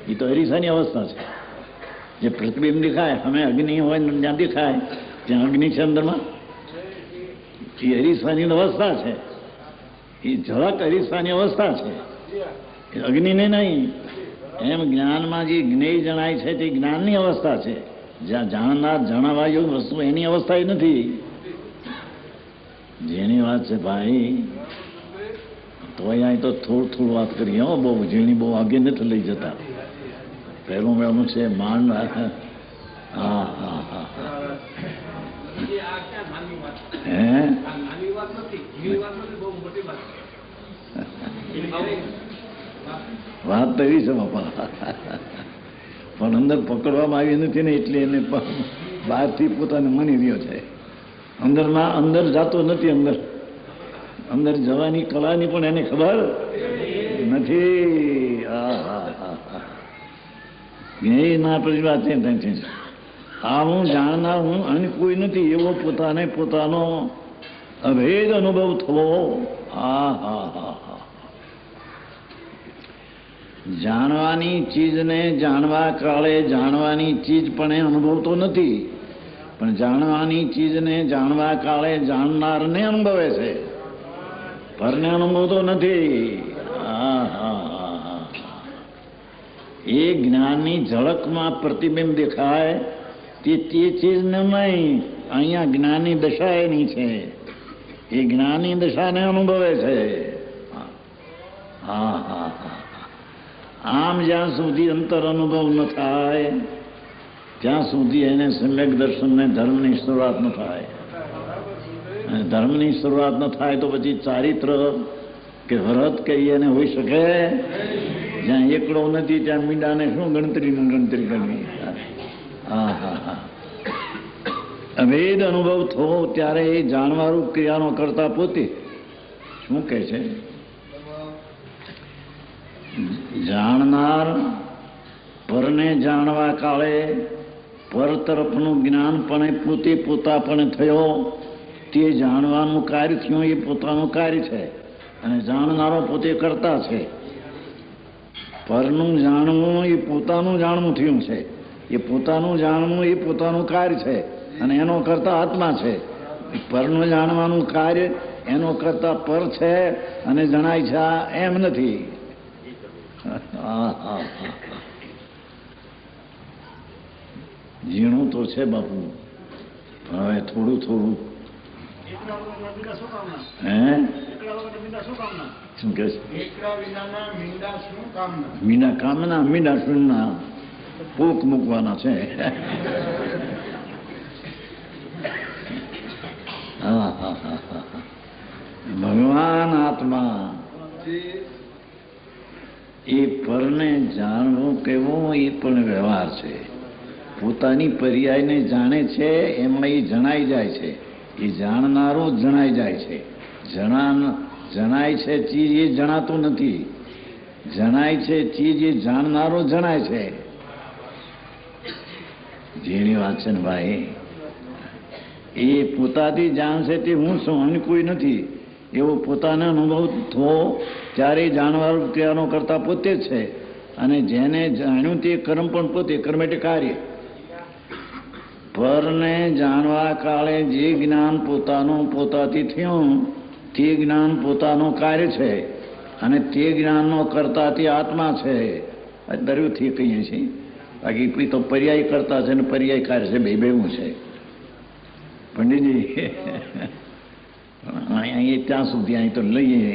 એ તો અરીસાની અવસ્થા છે. જે પ્રતિબિંબ દેખાય, અમે અગ્નિ હોય ત્યાં દેખાય, ત્યાં અગ્નિ છે અંદરમાં, એ અરીસાની અવસ્થા છે. એ ઝળક અરીસાની અવસ્થા છે, એ અગ્નિને નહીં. એમ જ્ઞાનમાં જે જ્ઞેય જણાય છે તે જ્ઞાનની અવસ્થા છે. જ્યાં જાણનાર જાણવા યોગ્ય વસ્તુ એની અવસ્થા એ નથી. જેની વાત છે ભાઈ, તો અહીંયા તો થોડું વાત કરીએ હો, બહુ ઝીણી બહુ આગે નથી લઈ જતા. પહેલું મેળવું છે માંડ. હા હા હા, હે વાત તો એવી છે બાપા, પણ અંદર પકડવામાં આવી નથી ને એટલે એને બહારથી પોતાને માની રહ્યો છે. અંદર જાતો નથી. અંદર જવાની કલાની પણ એને ખબર નથી. હા હા હા હા, એ ના પછી વાત છે. આ હું જાણનાર હું અને કોઈ નથી એવો પોતાને પોતાનો અભેદ અનુભવ થવો. હા હા હા હા, જાણવાની ચીજને જાણવા કાળે જાણવાની ચીજ પણ અનુભવતો નથી, પણ જાણવાની ચીજને જાણવા કાળે જાણનારને અનુભવે છે, પરને અનુભવતો નથી. હા હા હા હા, એ જ્ઞાનની ઝળકમાં પ્રતિબિંબ દેખાય તે ચીજને નહીં. અહીંયા જ્ઞાનની દશા એની છે, એ જ્ઞાનની દશાને અનુભવે છે. હા હા હા, આમ જ્યાં સુધી અંતર અનુભવ ન થાય ત્યાં સુધી એને સમ્યક દર્શનને ધર્મની શરૂઆત ન થાય. અને ધર્મની શરૂઆત ન થાય તો પછી ચારિત્ર કે વ્રત કે એને હોઈ શકે. જ્યાં એકડો નથી ત્યાં મીંડાને શું ગણતરી કરવી. હા હા હા, અભેદ અનુભવ થવો ત્યારે એ જાણવારૂપ ક્રિયાનો કરતા પોતે શું કહે છે? જાણનાર પરને જાણવા કાળે પર તરફનું જ્ઞાન પણ પોતે પોતાપણે થયો. તે જાણવાનું કાર્ય થયું એ પોતાનું કાર્ય છે, અને જાણનારો પોતે કરતા છે. પરનું જાણવું એ પોતાનું જાણવું થયું છે, એ પોતાનું જાણવું એ પોતાનું કાર્ય છે, અને એનો કરતા આત્મા છે. પરનું જાણવાનું કાર્ય એનો કરતા પર છે અને જણાય છે એમ નથી. ઝીણું તો છે બાપુ, હવે થોડું થોડું. હે શું કે મીના કામના મીના શૂન્યના પોક મૂકવાના છે. હા હા હા હા. ભગવાન આત્મા એ પરને જાણવું કેવું એ પણ વ્યવહાર છે. પોતાની પર્યાયને જાણે છે એમાં એ જણાઈ જાય છે. એ જાણનારો જણાઈ જાય છે. જણાય છે ચીજ એ જણાતું નથી. જણાય છે ચીજ એ જાણનારો જણાય છે. જેની વાત છે ને ભાઈ, એ પોતાથી જાણશે તે હું છું અને કોઈ નથી એવો પોતાનો અનુભવ થવો ત્યારે જાણવા કહેવાનો કરતા પોતે જ છે. અને જેને જાણ્યું તે કર્મ પણ પોતે, કર્મ એટલે કાર્ય. પરને જાણવા કાળે જે જ્ઞાન પોતાનું પોતાથી થયું તે જ્ઞાન પોતાનું કાર્ય છે અને તે જ્ઞાનનો કરતા તે આત્મા છે. દરિયોથી કહીએ છીએ, બાકી તો પર્યાય કરતા છે ને પર્યાય કાર્ય છે, બે બેવું છે. પંડિતજી અહીંયા ત્યાં સુધી અહીં તો લઈએ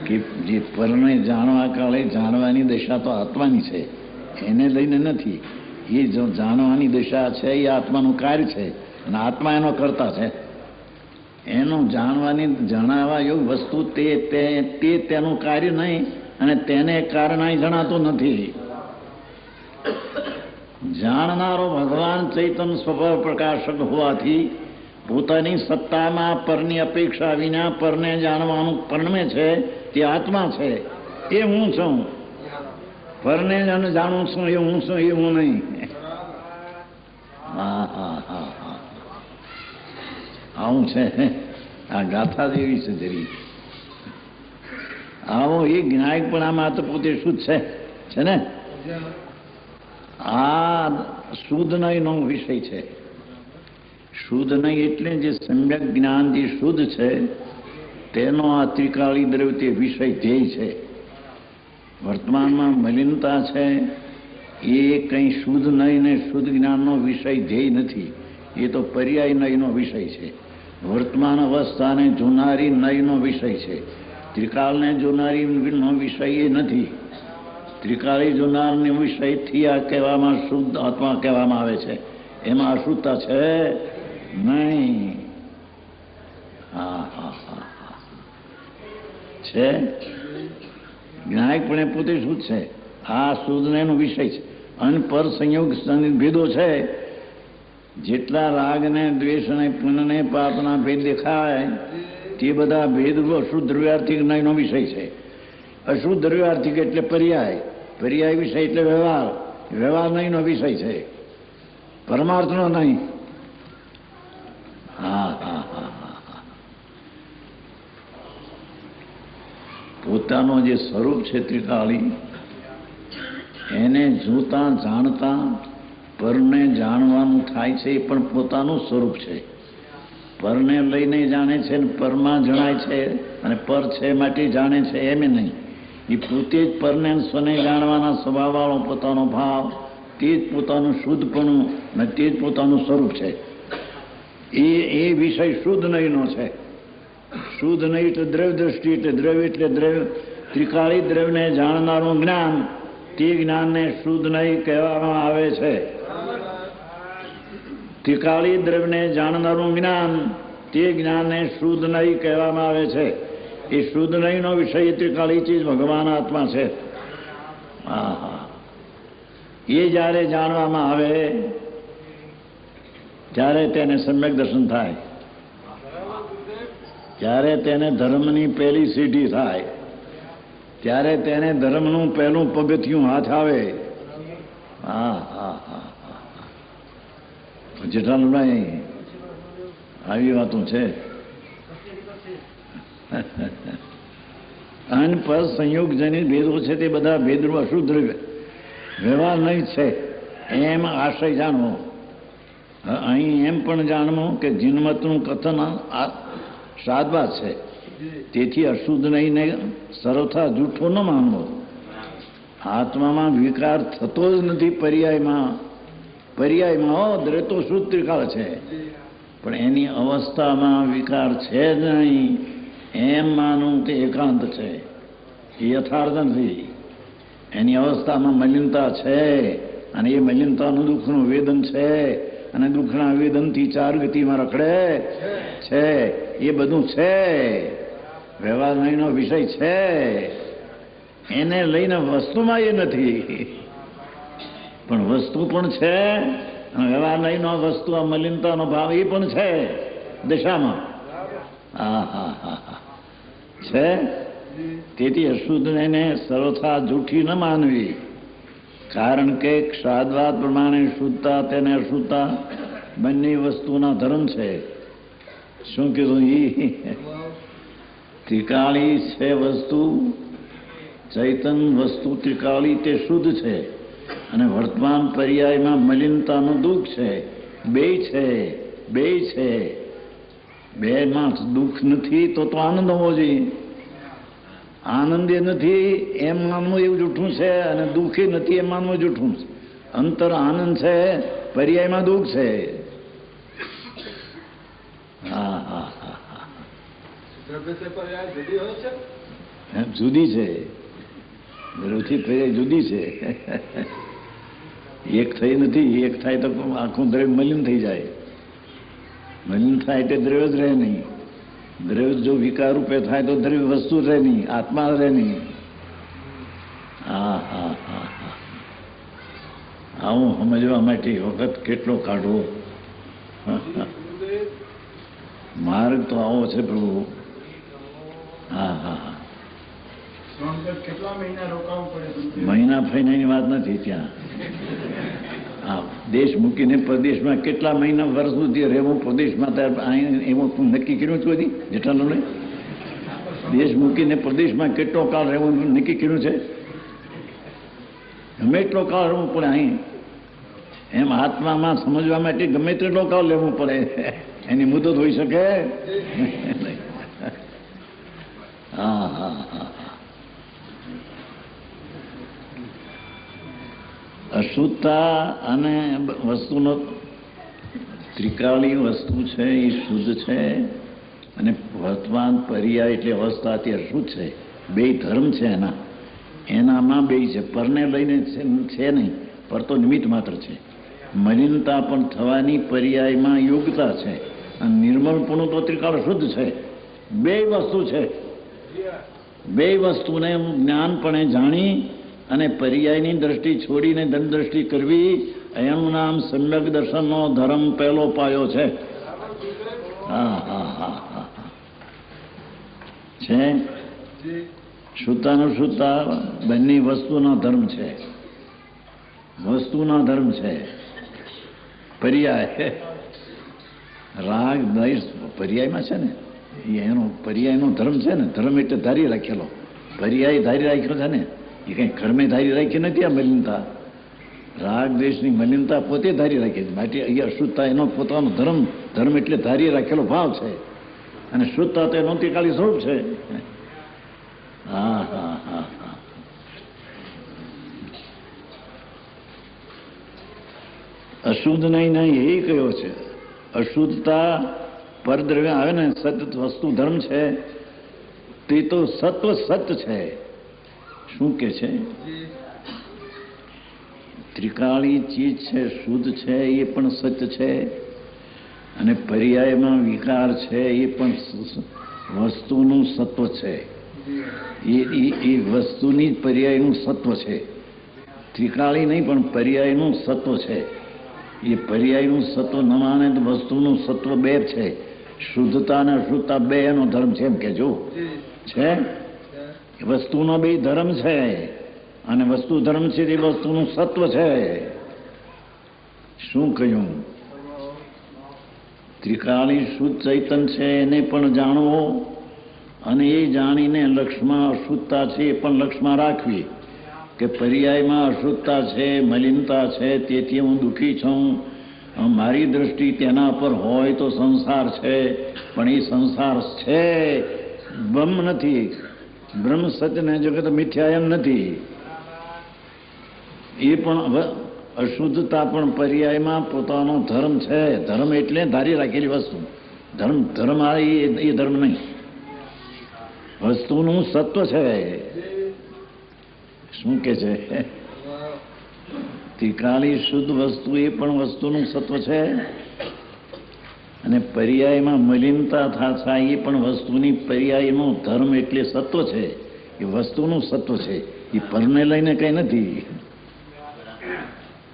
કે જે પરને જાણવા કાળે જાણવાની દશા તો આત્માની છે, એને લઈને નથી. એ જો જાણવાની દશા છે એ આત્માનું કાર્ય છે અને આત્મા એનો કરતા છે. એનું જણાવવા એવું વસ્તુ તે તેનું કાર્ય નહીં અને તેને કારણ અહીં જણાતું નથી. જાણનારો ભગવાન ચૈતન્ય સ્વભાવ પ્રકાશક હોવાથી પોતાની સત્તામાં પરની અપેક્ષા વિના પરને જાણવાનું પરણમે છે તે આત્મા છે. એ હું છું. પરને જાણું છું એ હું છું, એ હું નહીં. હા હા હા હા, આવું છે. આ ગાથા જેવી છે જરી. આવો એ જ્ઞાયક પણ આમાં તો પોતે શુદ્ધ છે ને. આ શુદ્ધ નહીંનો વિષય છે. શુદ્ધ નહીં એટલે જે સમ્યક જ્ઞાન જે શુદ્ધ છે તેનો આ ત્રિકાળી દ્રવ્ય તે વિષય ધ્યેય છે. વર્તમાનમાં મલિનતા છે એ કંઈ શુદ્ધ નહીં ને શુદ્ધ જ્ઞાનનો વિષય ધ્યેય નથી. એ તો પર્યાય નયનો વિષય છે. વર્તમાન અવસ્થાને જોનારી નયનો વિષય છે. ત્રિકાળને જોનારીનો વિષય એ નથી. ત્રિકાળી જોનારનો વિષયથી આ કહેવામાં શુદ્ધ આત્મા કહેવામાં આવે છે. એમાં અશુદ્ધતા છે નહીં. હા હા હા હા છે. જ્ઞાયકપણે પોતે શુદ્ધ છે. આ શુદ્ધને એનો વિષય છે. અને પર સંયોગ ભેદો છે. જેટલા રાગ ને દ્વેષ ને પુણ્ય ને પાપના ભેદ દેખાય તે બધા ભેદ અશુદ્ધ દ્રવ્યાર્થિક નયનો વિષય છે. અશુદ્ધ દ્રવ્યાર્થિક એટલે પર્યાય, પર્યાય વિષય એટલે વ્યવહાર, વ્યવહાર નયનો વિષય છે, પરમાર્થનો નહીં. હા હા હા હા. પોતાનો જે સ્વરૂપ છે ત્રિકાળી એને જોતા જાણતા પરને જાણવાનું થાય છે. એ પણ પોતાનું સ્વરૂપ છે. પરને લઈને જાણે છે ને પરમાં જણાય છે અને પર છે માટે જાણે છે એમ નહીં. એ પોતે જ પરને સ્વને જાણવાના સ્વભાવવાળો પોતાનો ભાવ, તે જ પોતાનું શુદ્ધપણું અને તે જ પોતાનું સ્વરૂપ છે. એ વિષય શુદ્ધ નહીંનો છે. શુદ્ધ નહીં એટલે દ્રવ્ય દ્રષ્ટિ એટલે દ્રવ્ય એટલે દ્રવ્ય. ત્રિકાળી દ્રવ્યને જાણનારું જ્ઞાન તે જ્ઞાનને શુદ્ધ નહીં કહેવામાં આવે છે. ત્રિકાળી દ્રવ્યને જાણનારું જ્ઞાન તે જ્ઞાનને શુદ્ધ નહીં કહેવામાં આવે છે. એ શુદ્ધ નહીંનો વિષય ત્રિકાળી ચીજ ભગવાન આત્મા છે. હા હા. એ જ્યારે જાણવામાં આવે ત્યારે તેને સમ્યક દર્શન થાય, ત્યારે તેને ધર્મની પહેલી સીઢી થાય, ત્યારે તેને ધર્મનું પહેલું પગથિયું હાથ આવે. હા હા હા. જેઠાલાલભાઈ આવી વાતો છે. અને પર સંયોગજનિત ભેદો છે તે બધા ભેદરૂપ અશુદ્ધ વ્યવહાર નહીં છે એમ આશય જાણવો. અહીં એમ પણ જાણવું કે જીનમતનું કથન સાદબાદ છે. તેથી અશુદ્ધ નહીં ને સર્વથા જૂઠો ન માનવો. આત્મામાં વિકાર થતો જ નથી પર્યાયમાં. પર્યાયમાં દ્રેતો શુદ્ધ ત્રિકાળ છે, પણ એની અવસ્થામાં વિકાર છે જ નહીં એમ માનવું તે એકાંત છે, એ યથાર્થ નથી. એની અવસ્થામાં મલિનતા છે અને એ મલિનતાનું દુઃખનું વેદન છે અને દુઃખના વેદનથી ચાર ગતિમાં રખડે છે. એ બધું છે, વ્યવહાર નહીંનો વિષય છે, એને લઈને વસ્તુમાં એ નથી, પણ વસ્તુ પણ છે અને વ્યવહાર નહીંનો વસ્તુ આ મલિનતાનો ભાવ એ પણ છે દશામાં. હા હા હા હા છે. તેથી અશુદ્ધને સર્વથા જૂઠી ન માનવી, કારણ કે ક્ષાદવાદ પ્રમાણે શુદ્ધતા તેને અશુદ્ધતા બંને વસ્તુના ધર્મ છે. શું કીધું? ત્રિકાળી છે વસ્તુ, ચૈતન વસ્તુ ત્રિકાળી તે શુદ્ધ છે અને વર્તમાન પર્યાયમાં મલિનતાનું દુઃખ છે. બે છે, બે છે. બેમાં દુઃખ નથી તો આનંદ હોવો જોઈએ. આનંદ એ નથી એમ માનવું એવું જૂઠું છે અને દુઃખ એ નથી એમ માનવું જૂઠું છે. અંતર આનંદ છે, પર્યાયમાં દુઃખ છે. હા હા હા હા જુદી છે, દ્રવ્યથી પર્યાય જુદી છે. એક થઈ નથી. એક થાય તો આખું દ્રવ્ય મલિન થઈ જાય. મલિન થાય એટલે દ્રવ્ય જ રહે નહીં. દ્રવ્ય જો વિકાર રૂપે થાય તો દ્રવ્ય વસ્તુ રહે નહીં, આત્મા રહે નહીં. હા હા હા હા આવું સમજવા માટે વખત કેટલો કાઢવો. માર્ગ તો આવો છે પ્રભુ. હા હા હા મહિના ફરીની વાત નથી. ત્યાં હા દેશ મૂકીને પ્રદેશમાં કેટલા મહિના વર્ષ સુધી રહેવું પ્રદેશમાં, એવું નક્કી કર્યું હતું બધી જેઠાલાલે? દેશ મૂકીને પ્રદેશમાં કેટલો કાળ રહેવું નક્કી કર્યું છે? ગમે એટલો કાળ રહેવું પડે. અહીં એમ આત્મામાં સમજવા માટે ગમે તેટલો કાળ લેવું પડે. એની મુદત હોઈ શકે? હા હા હા અશુદ્ધતા અને વસ્તુનો ત્રિકાળી વસ્તુ છે એ શુદ્ધ છે અને વર્તમાન પર્યાય એટલે અવસ્થા તે અશુદ્ધ છે. બે ધર્મ છે એનામાં બે છે. પરને લઈને છે નહીં, પર તો નિમિત્ત માત્ર છે. મલિનતા પણ થવાની પર્યાયમાં યોગ્યતા છે અને નિર્મળપણું તો ત્રિકાળ શુદ્ધ છે. બે વસ્તુ છે. બે વસ્તુને જ્ઞાનપણે જાણી અને પર્યાયની દ્રષ્ટિ છોડીને ધન દ્રષ્ટિ કરવી, એનું નામ સમ્યક દર્શનનો ધર્મ પહેલો પાયો છે. હા હા હા હા છે. શુદ્ધાનું શુદ્ધતા બંને વસ્તુના ધર્મ છે. વસ્તુના ધર્મ છે. પર્યાય રાગ દ્વેષ પર્યાયમાં છે ને, એનો પર્યાયનો ધર્મ છે ને. ધર્મ એટલે ધારી રાખેલો, પર્યાય ધારી રાખ્યો છે ને. એ કંઈ કર્મે ધારી રાખી નથી. આ મલિનતા રાગ દ્વેષની મલિનતા પોતે ધારી રાખી છે. માટે અહીંયા અશુદ્ધતા એનો પોતાનો ધર્મ, ધર્મ એટલે ધારી રાખેલો ભાવ છે અને શુદ્ધતા તો એનો ત્રિકાળી સ્વરૂપ છે. હા હા હા હા અશુદ્ધ નહીં એ કયો છે. અશુદ્ધતા પરદ્રવ્ય આવે ને, સત વસ્તુ ધર્મ છે તે તો સત્વ સત છે. શું કે છે? ત્રિકાળી ચીજ છે, શુદ્ધ છે, એ પણ સત્ય છે અને પર્યાયમાં વિકાર છે એ પણ વસ્તુનું સત્વ છે. એ વસ્તુની જ પર્યાયનું સત્વ છે. ત્રિકાળી નહીં પણ પર્યાયનું સત્વ છે. એ પર્યાયનું સત્વ ન માને તો વસ્તુનું સત્વ બે છે. શુદ્ધતા અને અશુદ્ધતા બે એનો ધર્મ છે. એમ કેજો છે. વસ્તુનો બે ધર્મ છે અને વસ્તુ ધર્મ છે તે વસ્તુનું સત્વ છે. શું કહ્યું? ત્રિકાળી શુદ્ધ ચૈતન છે એને પણ જાણવો અને એ જાણીને લક્ષમાં અશુદ્ધતા છે એ પણ લક્ષમાં રાખવી કે પર્યાયમાં અશુદ્ધતા છે, મલિનતા છે, તેથી હું દુઃખી છું. મારી દ્રષ્ટિ તેના પર હોય તો સંસાર છે, પણ એ સંસાર છે, બ્રહ્મ નથી. બ્રહ્મ સત્ય ને જગત મિથ્યા એમ નથી. એ પણ અશુદ્ધતા પણ પર્યાયમાં પોતાનો ધર્મ છે. ધર્મ એટલે ધારી રાખેલી વસ્તુ. ધર્મ આ એ ધર્મ નહીં, વસ્તુનું સત્વ છે. શું કે છે? ત્રિકાળી શુદ્ધ વસ્તુ એ પણ વસ્તુનું સત્વ છે, અને પર્યાયમાં મલિનતા થાય એ પણ વસ્તુની પર્યાયનો ધર્મ એટલે સત્વ છે. એ વસ્તુનું સત્વ છે, એ પરને લઈને કઈ નથી.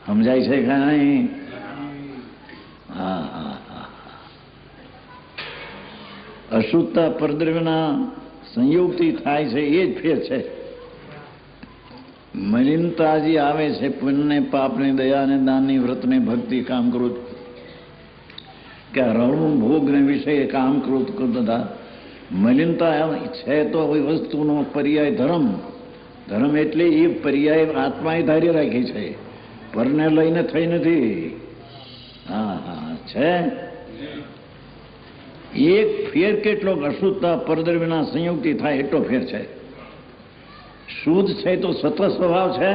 સમજાય છે કાંઈ? હા હા હા. અશુદ્ધતા પરદ્રવ્યના સંયોગથી થાય છે, એ જ ફેર છે. મલિનતા જે આવે છે, પુણ્યને પાપને દયાને દાનની વ્રતને ભક્તિ કામ કરું કે રણું ભોગને વિષય કામ કરું બધા મલિનતા છે. તો એ વસ્તુનો પર્યાય ધર્મ એટલે એ પર્યાય આત્માએ ધારી રાખી છે, પરને લઈને થઈ નથી. હા હા છે. એક ફેર કેટલો અશુદ્ધતા પરદ્રવ્યના સંયોગથી થાય એટલો ફેર છે. શુદ્ધ છે તો સત્વ સ્વભાવ છે,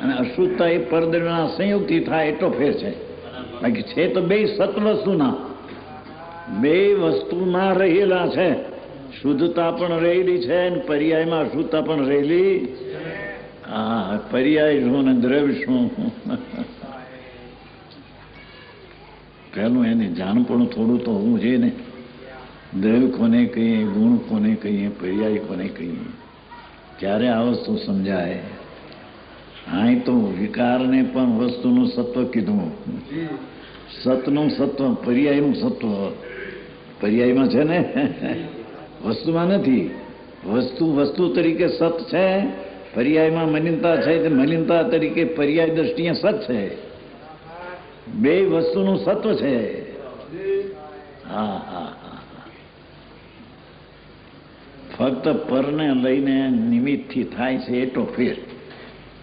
અને અશુદ્ધતા એ પરદ્રવ્યના સંયોગથી થાય એટલો ફેર છે. બાકી છે તો બે સત્વસ્તુના, બે વસ્તુમાં રહેલા છે. શુદ્ધતા પણ રહેલી છે અને પર્યાયમાં અશુદ્ધતા પણ રહેલી. હા, પર્યાય શું ને દ્રવ્ય શું? પેલું એને જાણપણું થોડું તો હોવું જોઈએ ને. દ્રવ્ય કોને કહીએ, ગુણ કોને કહીએ, પર્યાય કોને કહીએ, ત્યારે આ વસ્તુ સમજાય. હા, તો વિકારને પણ વસ્તુનું સત્વ કીધું. સતનું સત્વ, પર્યાયનું સત્વ પર્યાયમાં છે ને, વસ્તુમાં નથી. વસ્તુ તરીકે સત છે, પર્યાયમાં મલિનતા છે, મલિનતા તરીકે પર્યાય દ્રષ્ટિએ સત છે. બે વસ્તુનું સત્વ છે. હા હા હા. ફક્ત પરને લઈને નિમિત્તથી થાય છે એટલો ફેર.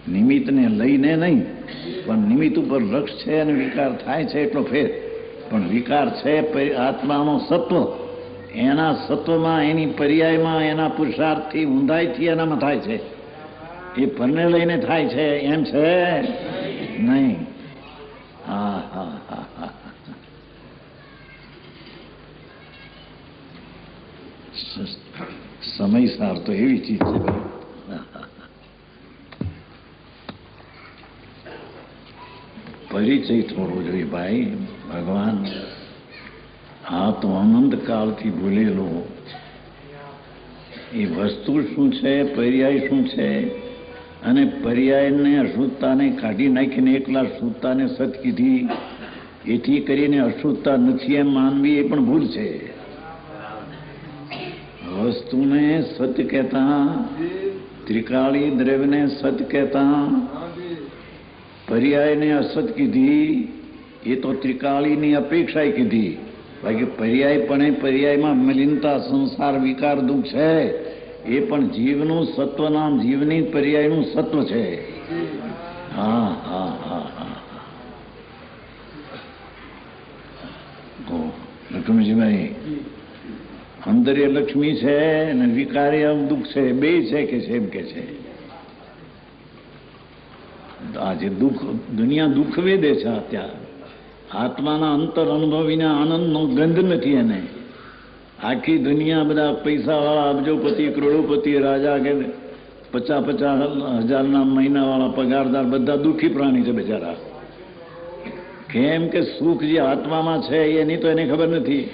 નિમિત્તને લઈને નહીં, પણ નિમિત્ત ઉપર લક્ષ છે અને વિકાર થાય છે એટલો ફેર. પણ વિકાર છે આત્માનો સત્વ, એના સત્વમાં, એની પર્યાયમાં, એના પુરુષાર્થથી, ઊંધાઈથી એનામાં થાય છે. એ પરને લઈને થાય છે એમ છે નહીં. હા હા હા હા. સમય સાર તો એવી ચીજ છે ભાઈ. પરિચય થોડો જોઈએ ભાઈ. ભગવાન આ તો અનંત કાળથી ભૂલેલો એ વસ્તુ શું છે, પર્યાય શું છે, અને પર્યાયને અશુદ્ધતાને કાઢી નાખીને એકલા શુદ્ધતાને સત કીધી, એથી કરીને અશુદ્ધતા નથી એમ માનવી એ પણ ભૂલ છે. વસ્તુને સત્ય કહેતા, ત્રિકાળી દ્રવ્યને સત્ય કહેતા, પર્યાયને અસત કીધી, એ તો ત્રિકાળીની અપેક્ષાએ કીધી. બાકી પર્યાયમાં મલિનતા, સંસાર, વિકાર, દુઃખ છે, એ પણ જીવનું સત્વનામ, જીવની પર્યાયનું સત્વ છે. હા હા હા હા. લક્ષ્મીજીભાઈ, અંદરે લક્ષ્મી છે અને વિકારે દુઃખ છે, બે છે કે છે એમ કે છે. આજે દુઃખ, દુનિયા દુઃખ વેદે છે અત્યારે. આત્માના અંતર અનુભવીને આનંદનો ગંધ નથી એને. આખી દુનિયા બધા પૈસાવાળા, અબજોપતિ, કરોડોપતિ, રાજા કે 50,000 મહિનાવાળા પગારદાર બધા દુઃખી પ્રાણી છે બિચારા. કેમ કે સુખ જે આત્મામાં છે એની તો એને ખબર નથી.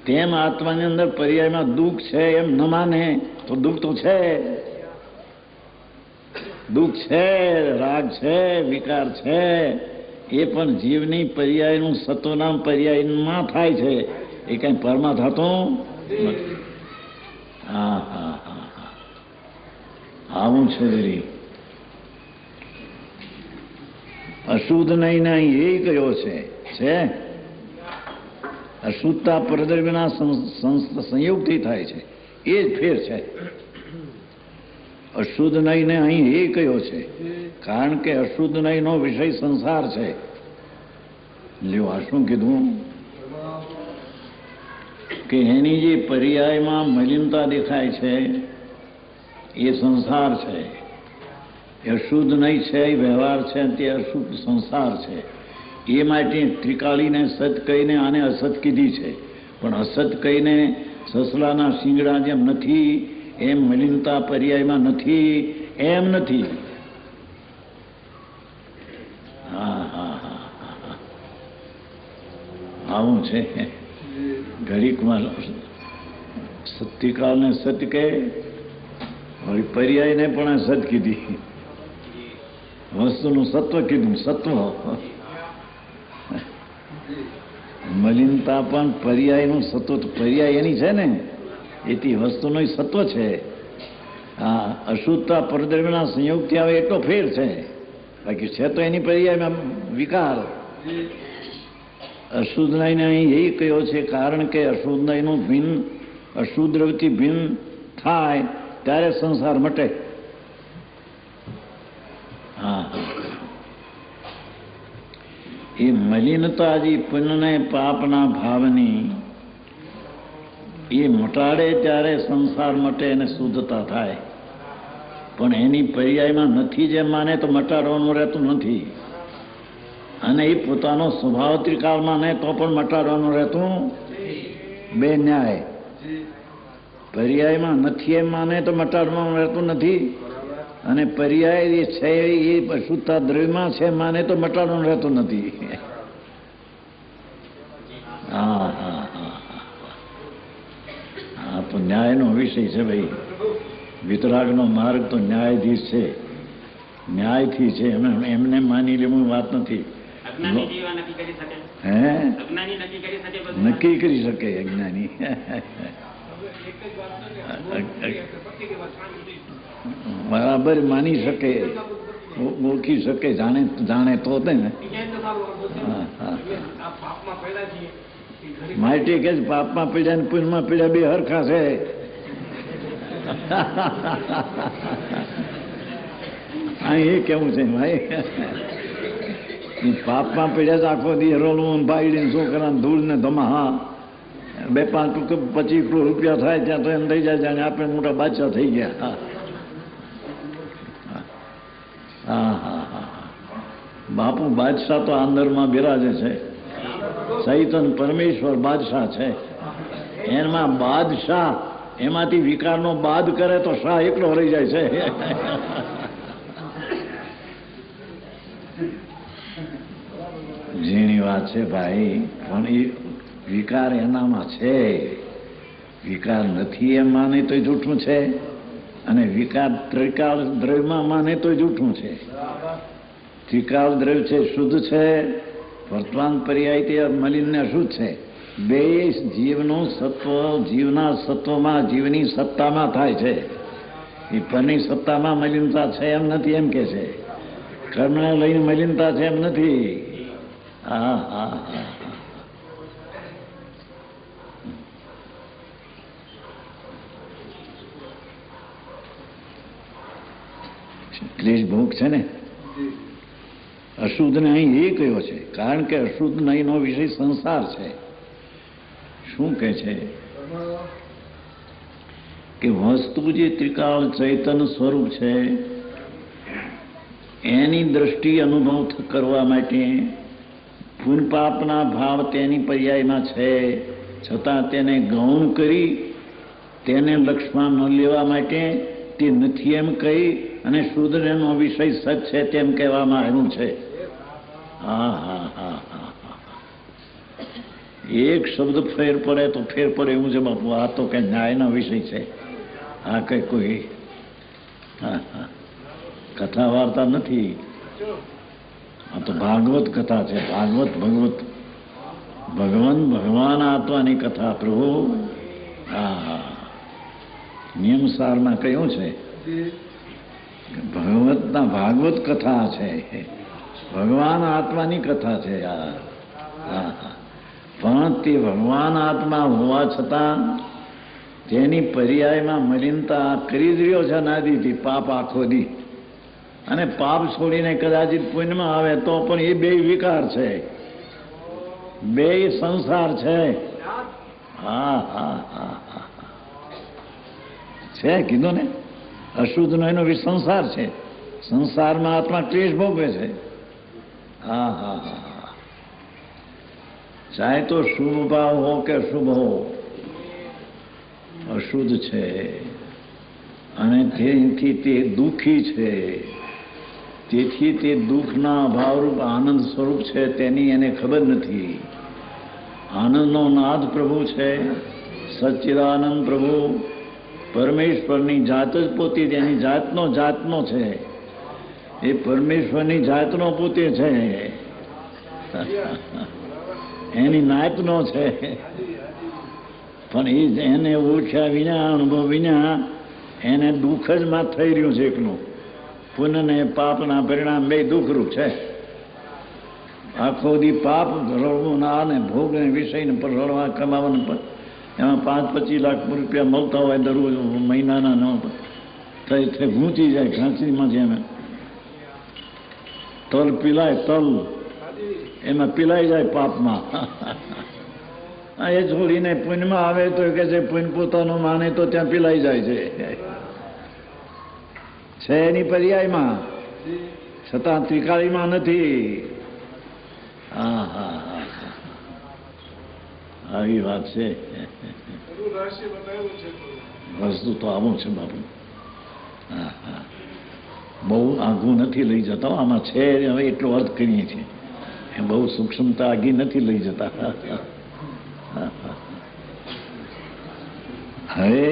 તેમ આત્માની અંદર પર્યાયમાં દુઃખ છે એમ ન માને તો દુઃખ તો છે. દુઃખ છે, રાગ છે, વિકાર છે, એ પણ જીવની પર્યાયનું સત્વનામ પર્યાયમાં થાય છે. એ કઈ પરમાં થતું નથી. હા હા હા હા. આવું છે દરી. અશુદ્ધ નહીં એ કયો છે. અશુદ્ધતા પરદ્રવ્યના સંયોગથી થાય છે, એ જ ફેર છે. અશુદ્ધ નહીં ને અહીં એ કયો છે, કારણ કે અશુદ્ધ નહીં નો વિષય સંસાર છે. લ્યો, આ શું કીધું કે એની જે પર્યાયમાં મલિનતા દેખાય છે એ સંસાર છે, એ અશુદ્ધ નહીં છે, એ વ્યવહાર છે, તે અશુદ્ધ સંસાર છે. એ માટે ત્રિકાળીને સત કહીને આને અસત કીધી છે. પણ અસત કહીને સસલાના શિંગડા જેમ નથી, એમ મલિનતા પર્યાયમાં નથી, એમ નથી. હા હા હા, આવું છે. ઘડીકમાં સત્યકાળને સત કહે, વળી પર્યાયને પણ સત કીધી, વસ્તુનું સત્વ કીધું. સત્વ મલિનતા પણ પર્યાયનું સત્વ, પર્યાય એની છે ને, એથી વસ્તુનું સત્વ છે. આ અશુદ્ધતા પરદ્રવ્યના સંયોગથી આવે એટલો ફેર છે, બાકી છે તો એની પર્યાયમાં વિકાર. અશુદ્ધ નયને અહીં એ કહ્યો છે, કારણ કે અશુદ્ધ નયનું ભિન્ન અશુદ્ધ દ્રવ્યથી ભિન્ન થાય ત્યારે સંસાર મટે. હા, એ મલિનતા જે પુણ્યને પાપના ભાવની એ મટાડે ત્યારે સંસાર મટે અને શુદ્ધતા થાય. પણ એની પર્યાયમાં નથી જેમ માને તો મટાડવાનું રહેતું નથી, અને એ પોતાનો સ્વભાવ ત્રિકાળમાં ને તો પણ મટાડવાનું રહેતું. બે ન્યાય. પર્યાયમાં નથી એમ માને તો મટાડવાનું રહેતું નથી, અને પર્યાય એ છે એ અશુદ્ધતા દ્રવ્યમાં છે માને તો મટાડવાનું રહેતું નથી. હા હા હા હા, તો ન્યાયનો વિષય છે ભાઈ. વિતરાગનો માર્ગ તો ન્યાયાધીશ છે, ન્યાયથી છે. એમને માની લેવું વાત નથી. હે, નક્કી કરી શકે અજ્ઞાની. બરાબર માની શકે, ઓળખી શકે, જાણે તો ને. માટી કે પાપમાં પીડ્યા ને પુણ્યમાં પીડ્યા બે હરખા છે. અહીં એ કેવું છે ભાઈ, પાપમાં પીડ્યા તો આખો દી રોલવું બાયડીને છોકરાને ધૂળ ને ધમા. 2-5-25 કરોડ રૂપિયા થાય ત્યાં તો એમ થઈ જાય જાણે આપણે મોટા બાદશાહ થઈ ગયા. હા હા હા, બાપુ બાદશાહ તો અંદરમાં બિરાજે છે. ચૈતન પરમેશ્વર બાદશાહ છે. એમાં બાદશાહ, એમાંથી વિકારનો બાદ કરે તો શાહ એકલો રહી જાય છે. ઝીણી વાત છે ભાઈ, પણ એ વિકાર એનામાં છે. વિકાર નથી એમ માને તો જૂઠું છે, અને વિકાર ત્રિકાળ દ્રવ્યમાં માને તો જૂઠું છે. ત્રિકાળ દ્રવ્ય છે શુદ્ધ છે, વર્તમાન પર્યાય તે મલિન ને અશુદ્ધ છે. બે જીવનું સત્વ, જીવના સત્વમાં જીવની સત્તામાં થાય છે. એ પરની સત્તામાં મલિનતા છે એમ નથી, એમ કે છે. કર્મને લઈને મલિનતા છે એમ નથી. હા હા હા, ક્લેશ ભોગ છે ને. અશુદ્ધ ને અહીં એ કયો છે, કારણ કે અશુદ્ધ નહીંનો વિષય સંસાર છે. શું કહે છે કે વસ્તુ જે ત્રિકાળ ચૈતન સ્વરૂપ છે એની દ્રષ્ટિ અનુભવ કરવા માટે પુણ્ય પાપના ભાવ તેની પર્યાયમાં છે, છતાં તેને ગૌણ કરી તેને લક્ષ્યમાં ન લેવા માટે તે નથી એમ કહી અને શુદ્ધનો વિષય સત છે તેમ કહેવામાં આવ્યું છે. હા હા હા હા, એક શબ્દ ફેર પડે તો ફેર પડે એવું છે બાપુ. આ તો કઈ ન્યાયનો વિષય છે, આ કઈ કોઈ હા હા કથા વાર્તા નથી. આ તો ભાગવત કથા છે. ભાગવત ભગવત ભગવાન આત્માની કથા પ્રભુ. હા હા, નિયમસારમાં કહ્યું છે ભગવતના ભાગવત કથા છે, ભગવાન આત્માની કથા છે. હા હા, પણ તે ભગવાન આત્મા હોવા છતાં તેની પર્યાયમાં મલિનતા કરી જ રહ્યો છે નાદીથી, પાપ આખો દી. અને પાપ છોડીને કદાચિત પુણ્યમાં આવે તો પણ એ બે વિકાર છે, બે સંસાર છે. હા હા હા હા, છે કીધું ને. અશુદ્ધનો એનો સંસાર છે, સંસારમાં આત્મા ક્લેશ ભોગવે છે. હા હા હા, ચાહે તો શુભ ભાવ હો કે અશુભ હો, અશુદ્ધ છે અને તેથી તે દુઃખી છે. તેથી તે દુઃખના અભાવરૂપ આનંદ સ્વરૂપ છે તેની એને ખબર નથી. આનંદનો નાદ પ્રભુ છે, સચ્ચિદાનંદ પ્રભુ પરમેશ્વરની જાત જ પોતે એની જાતનો છે. એ પરમેશ્વરની જાતનો પોતે છે, એની નાતનો છે. પણ એને ઓળખ્યા વિના, અનુભવ વિના એને દુઃખ જ માં થઈ રહ્યું છે એકલું. પુણ્ય ને પાપના પરિણામ બે દુઃખરૂપ છે. આખો દી પાપ રળવું ના ને ભોગ ને વિષયને પર રળવા કમાવાને એમાં 5-25 લાખ રૂપિયા મળતા હોય દરરોજ મહિનાના ન થઈ ગૂંચી જાય ઘાંચીમાં. જેમ તલ પીલાય, તલ એમાં પીલાઈ જાય પાપમાં. એ છોડીને પુણ્યમાં આવે તો કે છે પુણ્ય પોતાનું માને તો ત્યાં પીલાઈ જાય છે એની પર્યાયમાં, છતાં ત્રિકાળીમાં નથી. હા હા હા, આવી વાત છે. વસ્તુ તો આવું છે બાપુ. હા હા, બહુ આઘું નથી લઈ જતા આમાં છે. હવે એટલો અર્થ કરીએ છીએ, બહુ સૂક્ષ્મતા આગી નથી લઈ જતા. હવે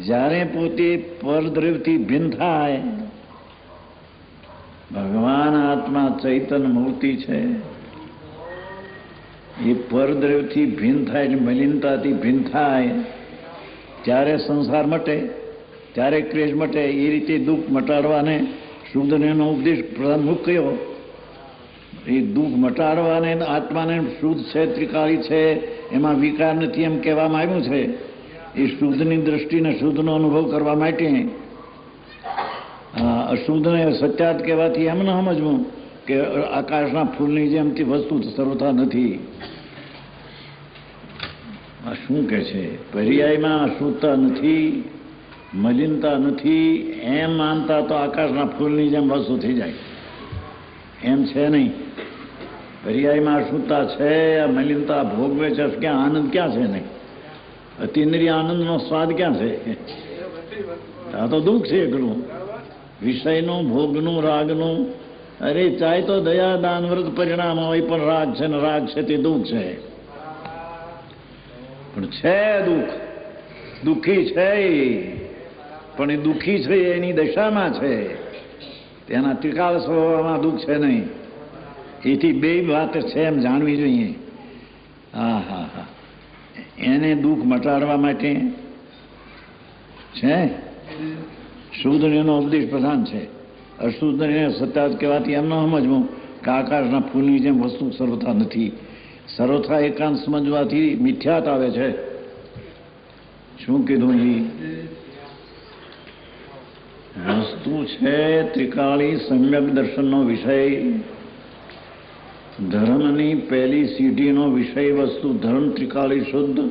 જ્યારે પોતે પરદ્રવ્યથી ભિન્ન થાય, ભગવાન આત્મા ચૈતન્ય મૂર્તિ છે, એ પરદ્રવ્યથી ભિન્ન થાય એટલે મલિનતાથી ભિન્ન થાય ત્યારે સંસાર મટે, ત્યારે ક્લેશ મટે. એ રીતે દુઃખ મટાડવાને શુદ્ધનો ઉપદેશ પ્રમુખ કયો. એ દુઃખ મટાડવાને આત્માને શુદ્ધ છે, ત્રિકાળી છે, એમાં વિકાર નથી એમ કહેવામાં આવ્યું છે. એ શુદ્ધની દ્રષ્ટિને શુદ્ધનો અનુભવ કરવા માટે અશુદ્ધને સત્યાત કહેવાથી એમ ન સમજવું કે આકાશના ફૂલની જેમથી વસ્તુ સર્વથા નથી. આ શું કહે છે? પર્યાયમાં અશુદ્ધતા નથી, મલિનતા નથી એમ માનતા તો આકાશના ફૂલની જેમ વસ્તુ થઈ જાય. એમ છે નહીં. પર્યાયમાં અશુદ્ધતા છે, મલિનતા ભોગવે છે, ક્યાં આનંદ ક્યાં છે? નહીં. અતિન્દ્રિય આનંદનો સ્વાદ ક્યાં છે? આ તો દુઃખ છે એકલું, વિષયનું, ભોગનું, રાગનું. અરે ચાહે તો દયા દાન વ્રત પરિણામ હોય પણ રાગ છે ને રાગ છે તે દુઃખ છે. પણ છે દુઃખ, દુઃખી છે, પણ એ દુઃખી છે એની દશામાં છે, તેના ત્રિકાળ સ્વભાવમાં દુઃખ છે નહીં. એથી બે વાત છે એમ જાણવી જોઈએ. હા હા હા, એને દુઃખ મટાડવા માટે છે શુદ્ધનો ઉપદેશ પ્રધાન છે. અશુદ્ધને સત્યાત કહેવાથી એમ ન સમજવું કે આકાશના ફૂલની જેમ વસ્તુ સર્વથા નથી. સર્વથા એકાંત સમજવાથી મિથ્યાત આવે છે. શું કીધું? વસ્તુ છે ત્રિકાળી સમ્યક દર્શનનો વિષય, ધર્મની પહેલી સીઢીનો વિષય વસ્તુ ધર્મ ત્રિકાળી શુદ્ધ,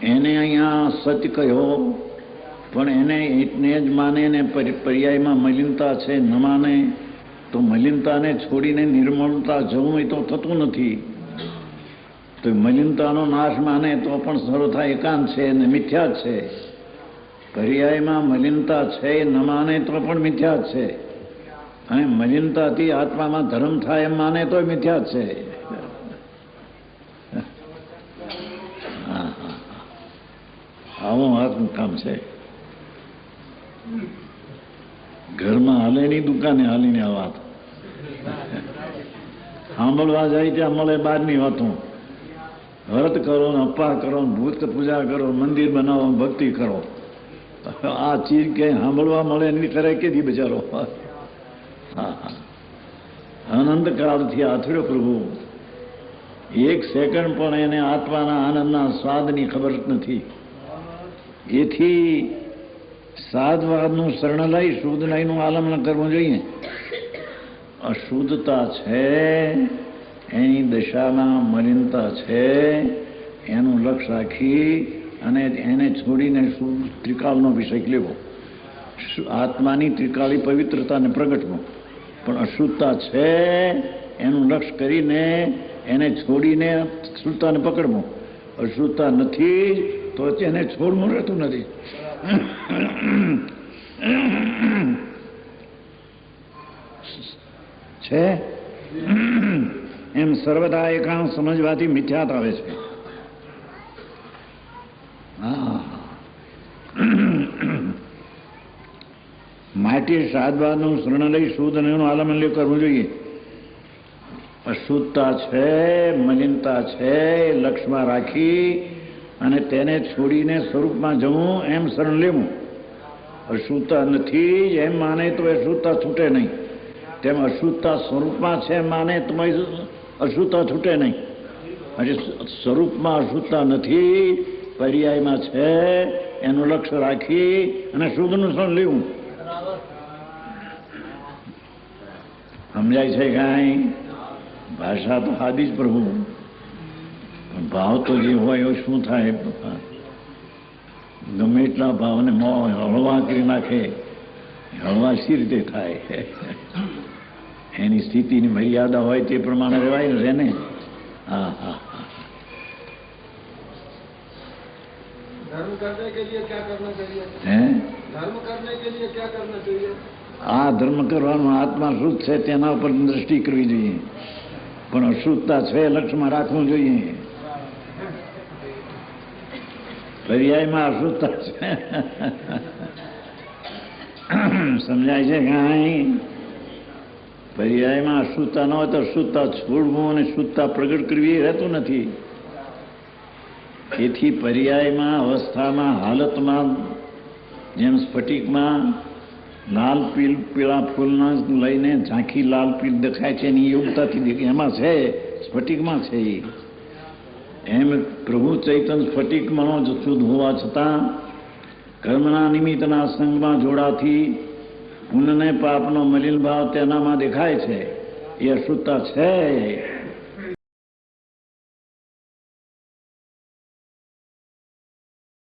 એને અહીંયા સત્ય કહ્યો. પણ એને જ માને ને પર્યાયમાં મલિનતા છે ન માને તો મલિનતાને છોડીને નિર્મળતા જવું એ તો થતું નથી. તો મલિનતાનો નાશ માને તો પણ સર્વથા એકાંત છે ને મિથ્યા જ છે. પર્યાયમાં મલિનતા છે ન માને તો પણ મિથ્યા જ છે, અને મલિનતાથી આત્મામાં ધર્મ થાય એમ માને તો મિથ્યા જ છે. આવું હાથનું કામ છે. ઘરમાં હાલેની દુકાને હાલીને આ વાત સાંભળવા જાય ત્યાં મળે બહારની વાતો. વ્રત કરો ને અપા કરો ને ભૂત પૂજા કરો, મંદિર બનાવો, ભક્તિ કરો. આ ચીજ કે સાંભળવા મળે એની કરે કેદી બચારો. અનંતકાળથી આથડ્યો પ્રભુ. એક સેકન્ડ પણ એને આત્માના આનંદના સ્વાદની ખબર નથી. એથી સાધવાદનું શરણ લઈ શુદ્ધનું આલમન કરવું જોઈએ. અશુદ્ધતા છે એની દશામાં મલિનતા છે એનું લક્ષ્ય રાખી અને એને છોડીને શુદ્ધ ત્રિકાળનો વિષય લેવો. આત્માની ત્રિકાળી પવિત્રતાને પ્રગટવું. પણ અશુદ્ધતા છે એનું લક્ષ્ય કરીને એને છોડીને શુદ્ધતાને પકડવું. અશુદ્ધતા નથી તો એને છોડવું રહેતું નથી. છે એમ સર્વદા એકાંત સમજવાથી મિથ્યાત આવે છે. માટે સાદવાદનું શરણ લઈ શુદ્ધ અને એનું આલમન કરવું જોઈએ. અશુદ્ધતા છે, મલિનતા છે, લક્ષમાં રાખી અને તેને છોડીને સ્વરૂપમાં જવું એમ શરણ લેવું. અશુદ્ધતા નથી એમ માને તો અશુદ્ધતા છૂટે નહીં, તેમ અશુદ્ધતા સ્વરૂપમાં છે માને તો અશુદ્ધતા છૂટે નહીં. હજી સ્વરૂપમાં અશુદ્ધતા નથી, પર્યાયમાં છે એનું લક્ષ્ય રાખી અને શુદ્ધનું શરણ લેવું. સમજાય છે કાંઈ? ભાષા તો આદિ જ પ્રભુ, પણ ભાવ તો જે હોય એ શું થાય? ગમે એટલા ભાવને હળવા કરી નાખે, હળવા સી રીતે થાય? એની સ્થિતિની મર્યાદા હોય તે પ્રમાણે રહેવાય ને. ને હા હા હા. धर्म करने के लिए क्या करना चाहिए? धर्म करने के लिए क्या करना चाहिए? આ ધર્મ કરવાનો આત્મા શુદ્ધ છે તેના ઉપર દ્રષ્ટિ કરવી જોઈએ, પણ અશુદ્ધતા છે લક્ષ્યમાં રાખવું જોઈએ. પર્યાયમાં અશુદ્ધતા છે. સમજાય છે કાંઈ? પર્યાયમાં અશુદ્ધતા ન હોય તો શુદ્ધતા છોડવું અને શુદ્ધતા પ્રગટ કરવી એ રહેતું નથી. તેથી પર્યાયમાં અવસ્થામાં હાલતમાં જેમ સ્ફટિકમાં લાલ પીળા ફૂલના લઈને ઝાંખી લાલ પીળ દેખાય છે એની યોગ્યતાથી એમાં છે, સ્ફટિકમાં છે. એમ પ્રભુ ચૈતન્ય સ્ફટિકમાં જ શુદ્ધ હોવા છતાં કર્મના નિમિત્તના સંગમાં જોડાથી પુણ્યને પાપનો મલિન ભાવ તેનામાં દેખાય છે. એ અશુદ્ધતા છે.